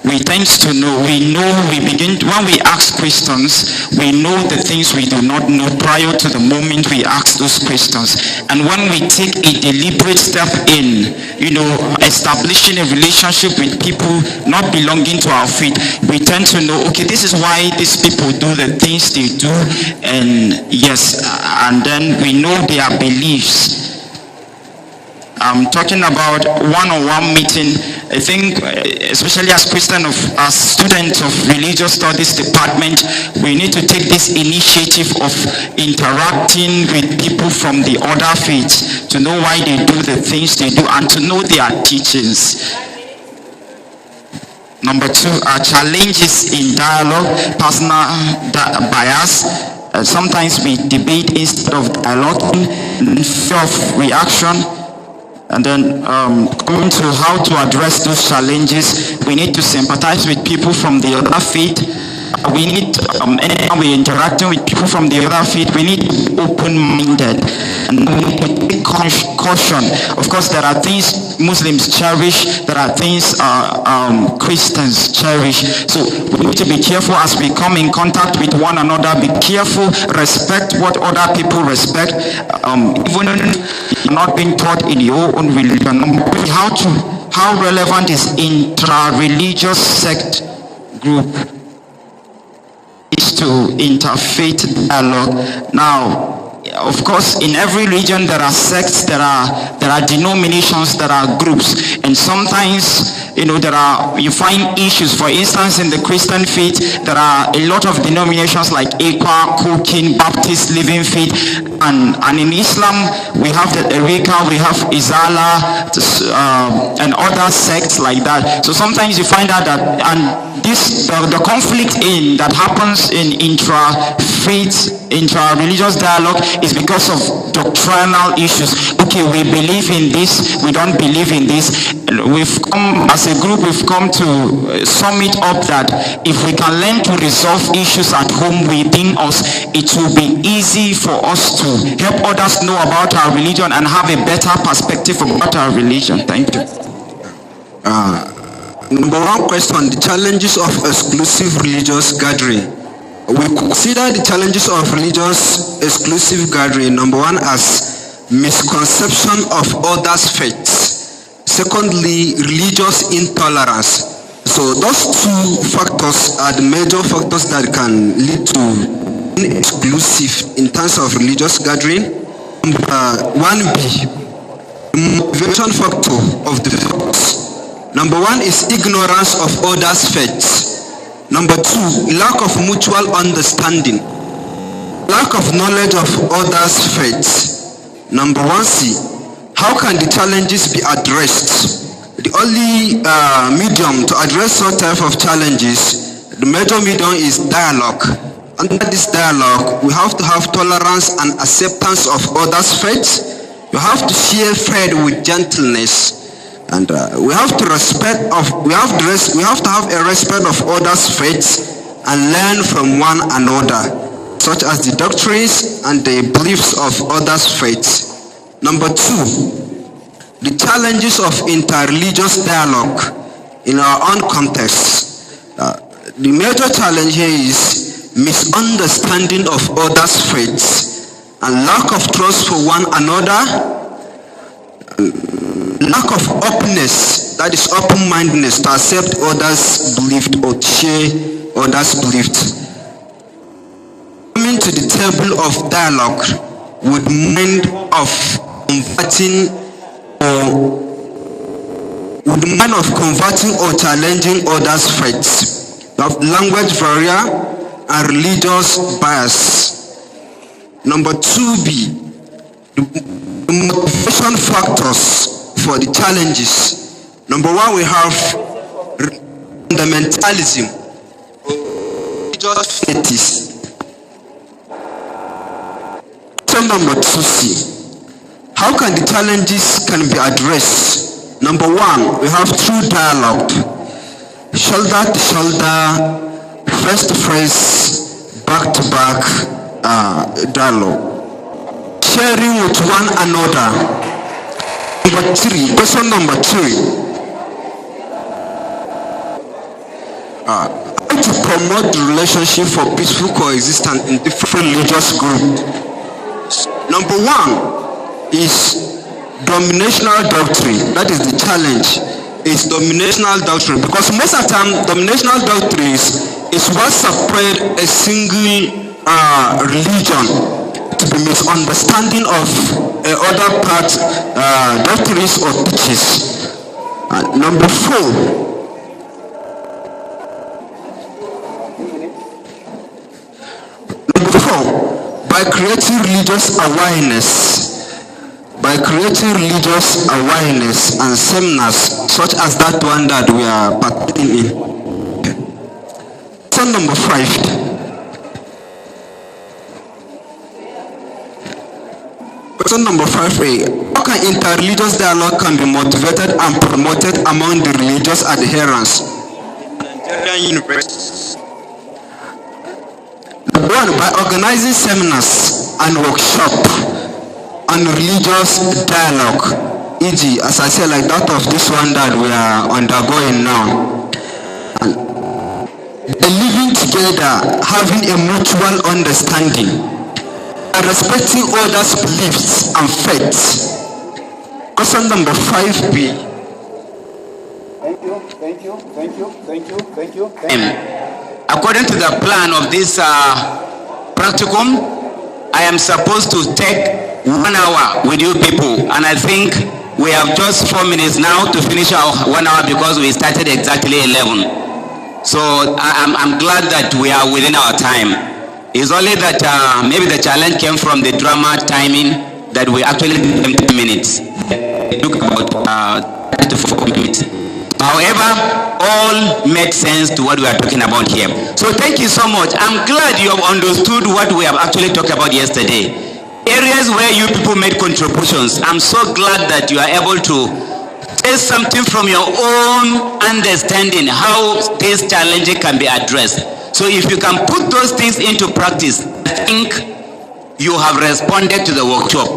we tend to know, when we ask questions, we know the things we do not know prior to the moment we ask those questions. And when we take a deliberate step in, establishing a relationship with people not belonging to our faith, we tend to know, okay, this is why these people do the things they do, and yes, and then we know their beliefs. I'm talking about one-on-one meeting. I think, especially as students of religious studies department, we need to take this initiative of interacting with people from the other faiths to know why they do the things they do and to know their teachings. Number two, challenges in dialogue, personal bias. Sometimes we debate instead of dialoguing, fear of reaction. And then coming to how to address those challenges, we need to sympathize with people from the other faith. We need, anytime we're interacting with people from the other faith, we need to be open-minded. And we need to take caution. Of course, there are things Muslims cherish, there are things Christians cherish. So we need to be careful as we come in contact with one another. Be careful, respect what other people respect. Even if you're not being taught in your own religion. How relevant is intra-religious sect group is to interfaith dialogue. Now, of course, in every region there are sects, there are denominations, there are groups, and sometimes you find issues. For instance, in the Christian faith, there are a lot of denominations like Equa, Cooking, Baptist, Living Faith. and in Islam we have the Erika, we have Izala, and other sects like that. So sometimes you find out that, and this the conflict that happens in intra-faith, intra-religious dialogue is because of doctrinal issues. Okay, we believe in this, we don't believe in this. We've come as a group, we've come to sum it up that if we can learn to resolve issues at home within us, it will be easy for us to help others know about our religion and have a better perspective about our religion. Thank you. Number one question, the challenges of exclusive religious gathering. We consider the challenges of religious exclusive gathering, number one, as misconception of others' faiths. Secondly, religious intolerance. So those two factors are the major factors that can lead to exclusive in terms of religious gathering. 1B, motivation factor of the factors. Number one is ignorance of others' faiths. Number two, lack of mutual understanding. Lack of knowledge of others' faiths. Number 1C, how can the challenges be addressed? The only medium to address such type of challenges, the major medium is dialogue. Under this dialogue, we have to have tolerance and acceptance of others' faiths. You have to share faith with gentleness. And we have to we have to have a respect of others' faiths and learn from one another, such as the doctrines and the beliefs of others' faiths. Number two, the challenges of interreligious dialogue in our own context. The major challenge here is misunderstanding of others' faiths and lack of trust for one another. Lack of openness, that is open-mindedness to accept others' beliefs or share others' beliefs. Coming to the table of dialogue with mind of converting or challenging others' faiths. You have language barrier and religious bias. Number 2B, the motivation factors for the challenges. Number one, we have fundamentalism, religious fetish. So number 2C, how can the challenges can be addressed? Number one, we have true dialogue, shoulder to shoulder, face to face, back to back dialogue, sharing with one another. Number 3, question number 3. How to promote the relationship for peaceful coexistence in different religious groups. Number 1 is dominational doctrine. That is the challenge. It's dominational doctrine, because most of the time dominational doctrine is what separates a single religion to the misunderstanding of other parts, doctrines or teachings. Number 4, by creating religious awareness and seminars such as that one that we are participating in. So number 5. Question number 5A. How can interreligious dialogue can be motivated and promoted among the religious adherents? Nigerian universities. Number 1, by organizing seminars and workshops on religious dialogue, e.g., as I said, like that of this one that we are undergoing now. And living together, having a mutual understanding, and respecting others' beliefs and faiths. Question number 5B. Thank you. According to the plan of this practicum, I am supposed to take 1 hour with you people, and I think we have just 4 minutes now to finish our 1 hour because we started exactly 11. So I'm glad that we are within our time. It's only that maybe the challenge came from the drama timing that we actually gave 10 minutes. It took about 3 to 4 minutes. However, all made sense to what we are talking about here. So thank you so much. I'm glad you have understood what we have actually talked about yesterday. Areas where you people made contributions. I'm so glad that you are able to say something from your own understanding how this challenge can be addressed. So if you can put those things into practice, I think you have responded to the workshop.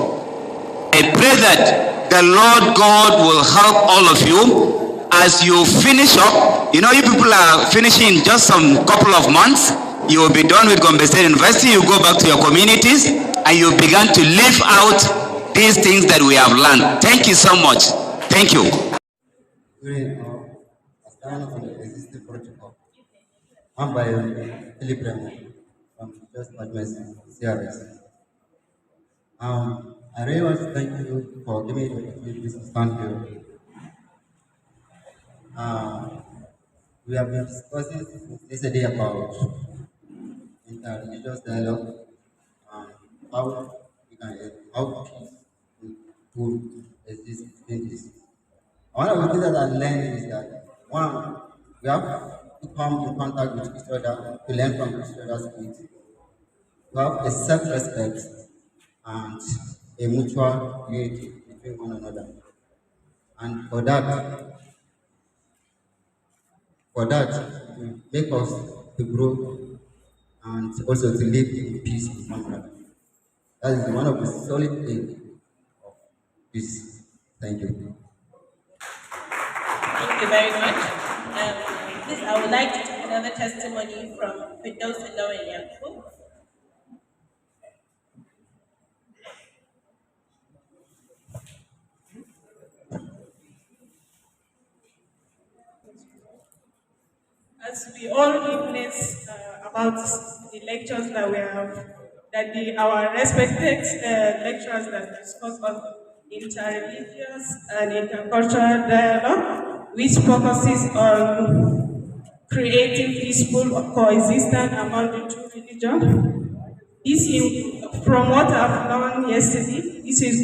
I pray that the Lord God will help all of you as you finish up. You know, you people are finishing in just some couple of months. You will be done with Gombe State University. You go back to your communities and you began to live out these things that we have learned. Thank you so much. Thank you. I'm by Philip Remo from Just Department CRS. I really want to thank you for giving me the opportunity to stand here. We have been discussing yesterday about interreligious dialogue and how we can how peace will exist between this. One of the things that I learned is that one, we have to come in contact with each other to learn from each other's faith. We have a self-respect and a mutual unity between one another. And for that, it will make us to grow and also to live in peace with one another. That is one of the solid things of peace. Thank you. Thank you very much. Please, I would like to take another testimony from Fidos and Yaku. As we all witness about the lectures that we have, that our respected lecturers that discuss on interreligious and intercultural dialogue, which focuses on creating peaceful coexistence among the two religions. From what I've learned yesterday, this is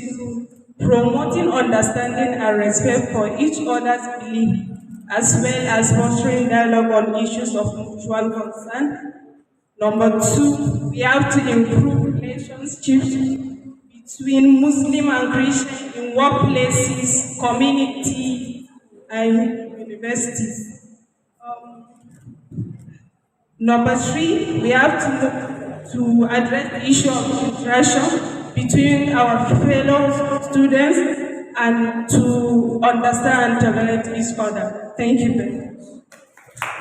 promoting understanding and respect for each other's belief, as well as fostering dialogue on issues of mutual concern. Number two, we have to improve relationships between Muslim and Christian in workplaces, community, and universities. Number three, we have to address the issue of interaction between our fellow students and to understand and tolerate each other. Thank you very much.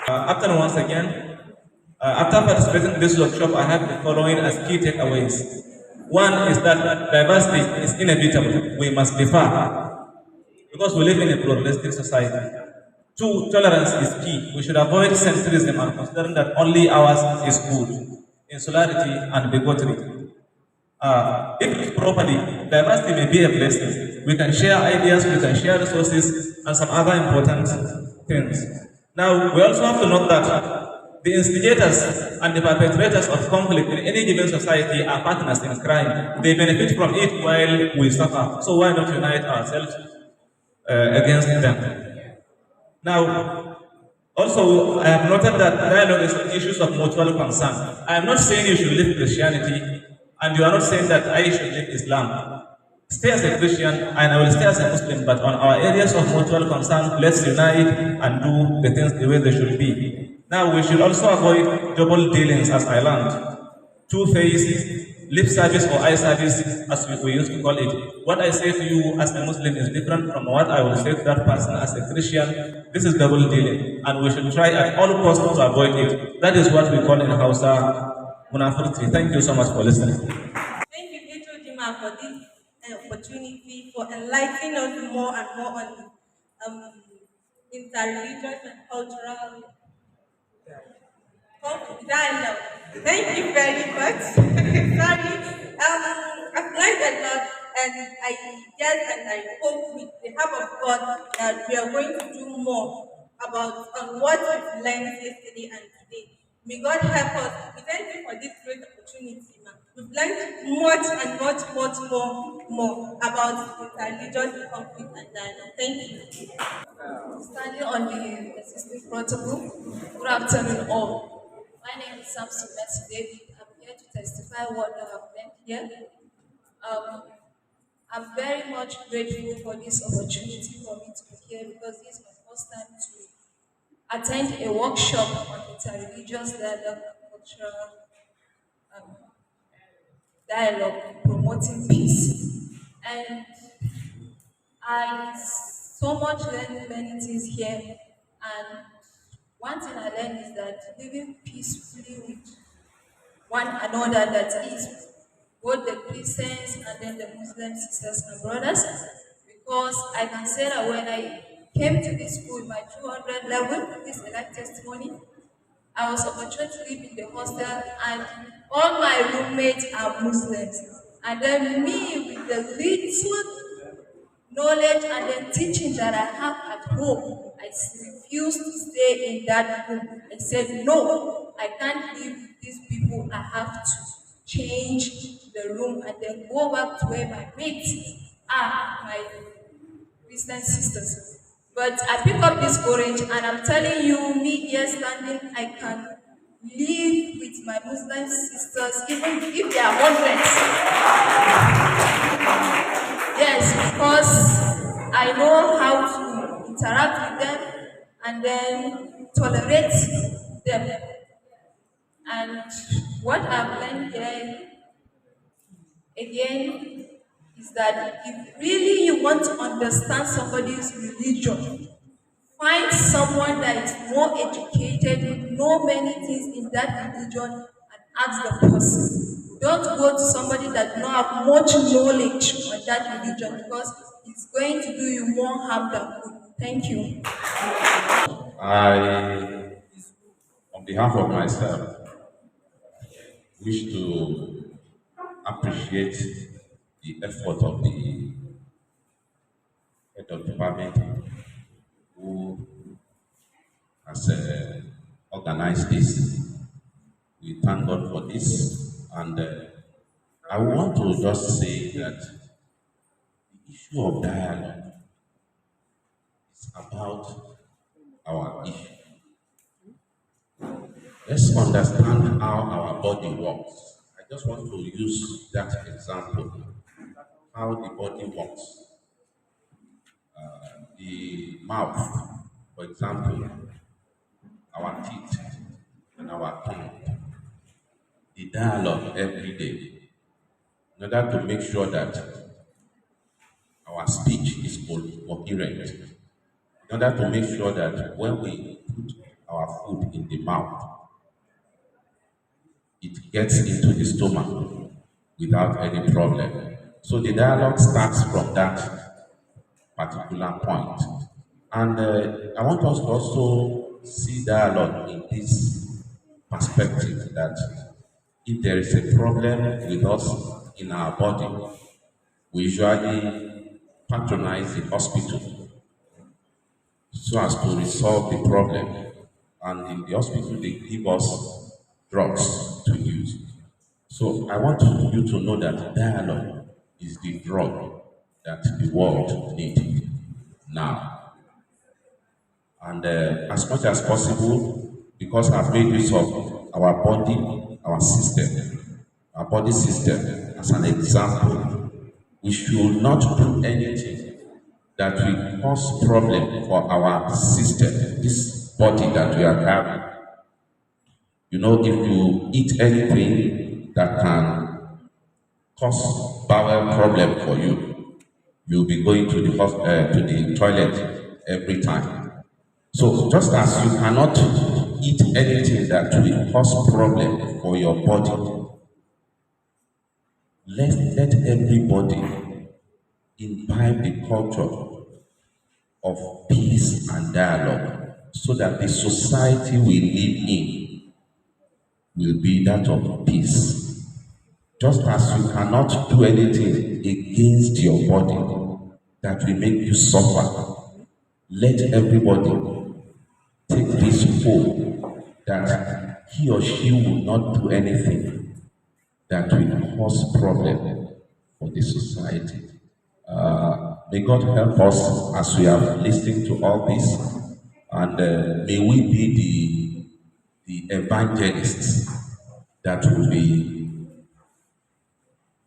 After once again, after participating in this workshop, I have the following as key takeaways. One is that diversity is inevitable. We must differ because we live in a pluralistic society. Two, tolerance is key. We should avoid centrism and considering that only ours is good, insularity and bigotry. If used properly, diversity may be a blessing. We can share ideas, we can share resources, and some other important things. Now, we also have to note that the instigators and the perpetrators of conflict in any given society are partners in crime. They benefit from it while we suffer. So why not unite ourselves against them? Now, also, I have noted that dialogue is on issues of mutual concern. I am not saying you should leave Christianity, and you are not saying that I should leave Islam. Stay as a Christian, and I will stay as a Muslim, but on our areas of mutual concern, let's unite and do the things the way they should be. Now, we should also avoid double dealings, as I learned. Two-faced, lip service or eye service, as we used to call it. What I say to you as a Muslim is different from what I will say to that person as a Christian. This is double dealing, and we should try at all costs to avoid it. That is what we call in Hausa munafurti. Thank you so much for listening. Thank you, Gito Jima, for this opportunity, for enlightening us more and more on interreligious and cultural dialogue. Thank you very much. Sorry. I've learned a lot, and I guess and I hope with the help of God that we are going to do more about what we've learned yesterday and today. May God help us. We thank you for this great opportunity, ma'am. We've learned much and much more about interreligious conflict and dialogue. Thank you. Standing on the existing protocol, good afternoon all. My name is Samson Messi David. I'm here to testify what I have learned here. Um, I'm very much grateful for this opportunity for me to be here because this is my first time to attend a workshop on interreligious dialogue and cultural um, dialogue promoting peace. And I so much learned many things here. And one thing I learned is that living peacefully with one another, that is both the Christians and then the Muslim sisters and brothers. Because I can say that when I came to this school, my 200 level, this is a life testimony, I was opportunity to live in the hostel, and all my roommates are Muslims. And then me, with the little knowledge and then teaching that I have at home, I refused to stay in that room. I said, no, I can't live with these people. I have to change the room and then go back to where my mates are, my Christian sisters. But I pick up this courage and I'm telling you, me here standing, I can live with my Muslim sisters, even if they are hundreds. Yes, because I know how to interact with them and then tolerate them. And what I've learned here again is that if really you want to understand somebody's religion, find someone that is more educated, know many things in that religion, and ask the person. Don't go to somebody that does not have much knowledge on that religion because it's going to do you more harm than good. Thank you. I, on behalf of myself, wish to appreciate the effort of the head of department who has organized this. We thank God for this. And I want to just say that the issue of dialogue is about our issue. Let's understand how our body works. I just want to use that example, how the body works. The mouth, for example, our teeth and our tongue, the dialogue every day, in order to make sure that our speech is coherent, in order to make sure that when we put our food in the mouth, it gets into the stomach without any problem. So the dialogue starts from that particular point. And I want us to also see dialogue in this perspective that if there is a problem with us in our body, we usually patronize the hospital so as to resolve the problem. And in the hospital, they give us drugs to use. So I want you to know that dialogue is the drug that the world needs now. And as much as possible, because I've made use of our body, our body system as an example, we should not do anything that will cause problem for our system, this body that we are carrying. You know, if you eat anything that can cause bowel problem for you, you'll be going to the toilet every time. So just as you cannot eat anything that will cause problem for your body, let everybody imbibe the culture of peace and dialogue so that the society we live in will be that of peace. Just as you cannot do anything against your body that will make you suffer, let everybody take this hope that he or she will not do anything that will cause problem for the society. May God help us as we have listened to all this, and may we be the evangelists that will be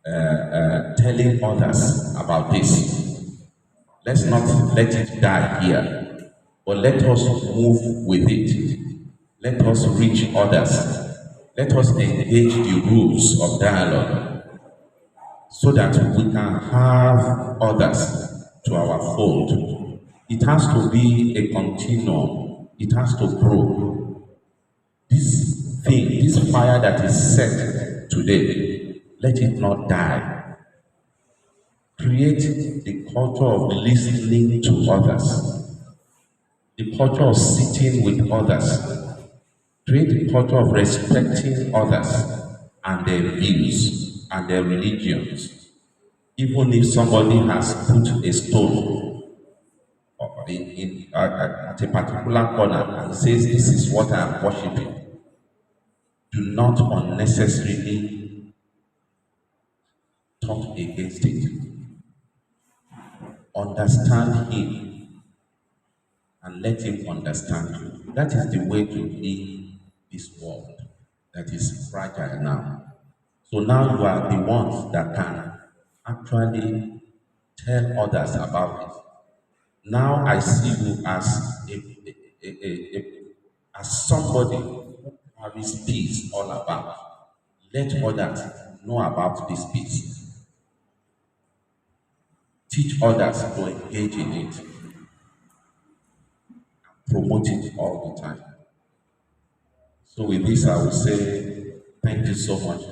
telling others about this. Let's not let it die here, but let us move with it. Let us reach others. Let us engage the rules of dialogue so that we can have others to our fold. It has to be a continuum. It has to grow. This thing, this fire that is set today, let it not die. Create the culture of listening to others, the culture of sitting with others, create the culture of respecting others and their views and their religions. Even if somebody has put a stone at a particular corner and says, "This is what I am worshiping," do not unnecessarily talk against it. Understand him and let him understand you. That is the way to heal this world that is fragile now. So now you are the ones that can actually tell others about it. Now I see you as as somebody who carries peace all about. Let others know about this peace. Teach others to engage in it. Promote it all the time. So with this, I will say thank you so much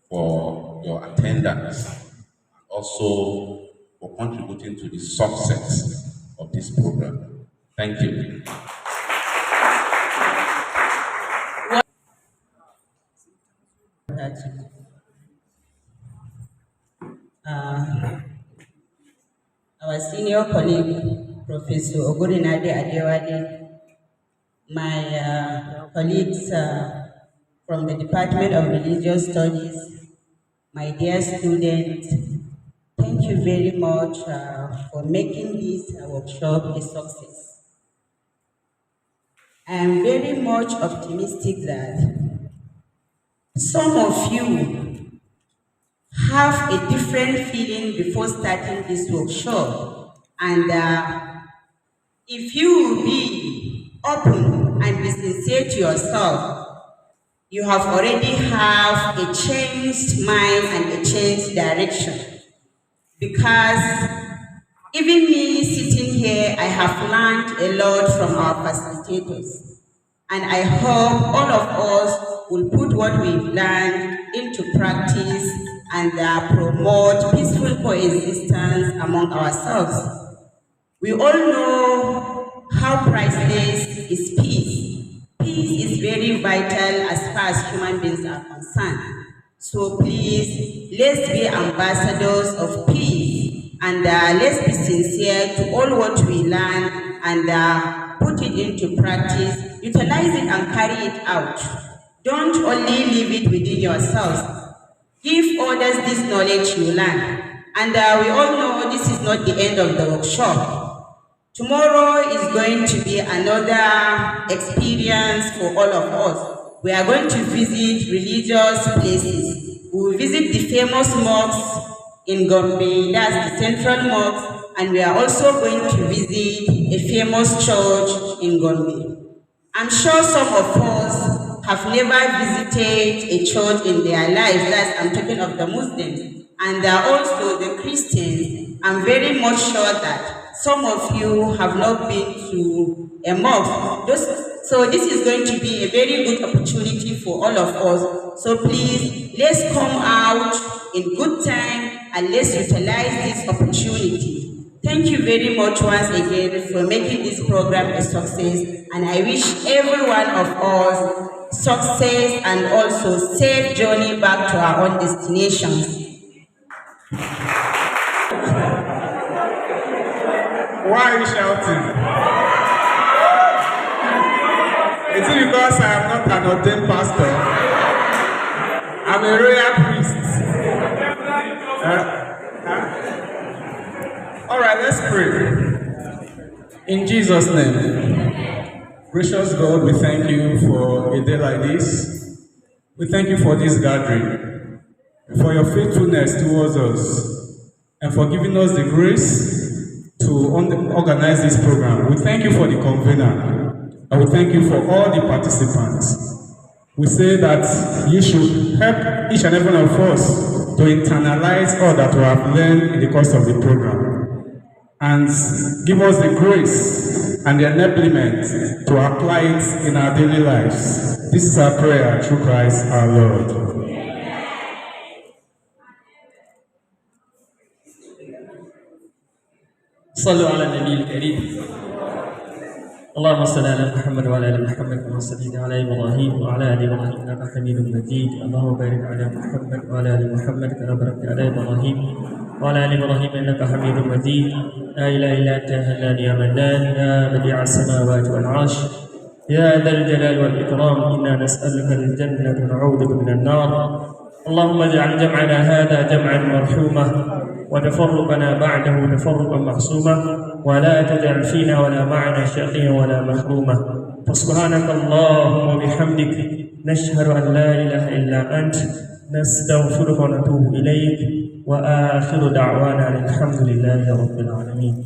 for your attendance and also for contributing to the success of this program. Thank you. Our senior colleague, Professor Ogurinade Adewale, my colleagues from the Department of Religious Studies, my dear students, thank you very much for making this workshop a success. I am very much optimistic that some of you have a different feeling before starting this workshop, and if you will be open and be sincere to yourself, you have already have a changed mind and a changed direction. Because even me sitting here, I have learned a lot from our facilitators. And I hope all of us will put what we've learned into practice and promote peaceful coexistence among ourselves. We all know how priceless is peace. Peace is very vital as far as human beings are concerned. So please, let's be ambassadors of peace and let's be sincere to all what we learn and put it into practice, utilize it and carry it out. Don't only leave it within yourselves. Give others this knowledge you learn. And we all know this is not the end of the workshop. Tomorrow is going to be another experience for all of us. We are going to visit religious places. We will visit the famous mosques in Gombe, that's the Central Mosque, and we are also going to visit a famous church in Gombe. I'm sure some of us have never visited a church in their lives, that's, I'm talking of the Muslims, and also the Christians. I'm very much sure that some of you have not been to a mosque. So this is going to be a very good opportunity for all of us. So please, let's come out in good time and let's utilize this opportunity. Thank you very much once again for making this program a success, and I wish every one of us success and also safe journey back to our own destinations. Why are you shouting? Is it because I am not an ordained pastor. I'm a royal priest. All right, let's pray. In Jesus' name. Gracious God, we thank you for a day like this. We thank you for this gathering, for your faithfulness towards us, and for giving us the grace to organize this program. We thank you for the convener, and we thank you for all the participants. We say that you should help each and every one of us to internalize all that we have learned in the course of the program, and give us the grace and the enablement to apply it in our daily lives. This is our prayer through Christ our Lord. صلوا على النبي الكريم. اللهم صل على محمد وعلى ال محمد كما صليت على ابراهيم وعلى ال ابراهيم انك حميد مجيد. اللهم بارك على محمد وعلى ال محمد كما باركت على ابراهيم وعلى ال ابراهيم انك حميد مجيد. لا اله الا انت هنان يا منان يا بديع السماوات والعرش يا ذا الجلال والاكرام. انا نسالك الجنه ونعوذ بك من النار. اللهم اجعل جمعنا هذا جمعا مرحوما وتفرقنا بعده تفرقا معصوما ولا تجعل فينا ولا معنا شقيا ولا محروما. فسبحانك اللهم وبحمدك نشهد ان لا اله الا انت نستغفرك ونتوب اليك واخر دعوانا الحمد لله رب العالمين.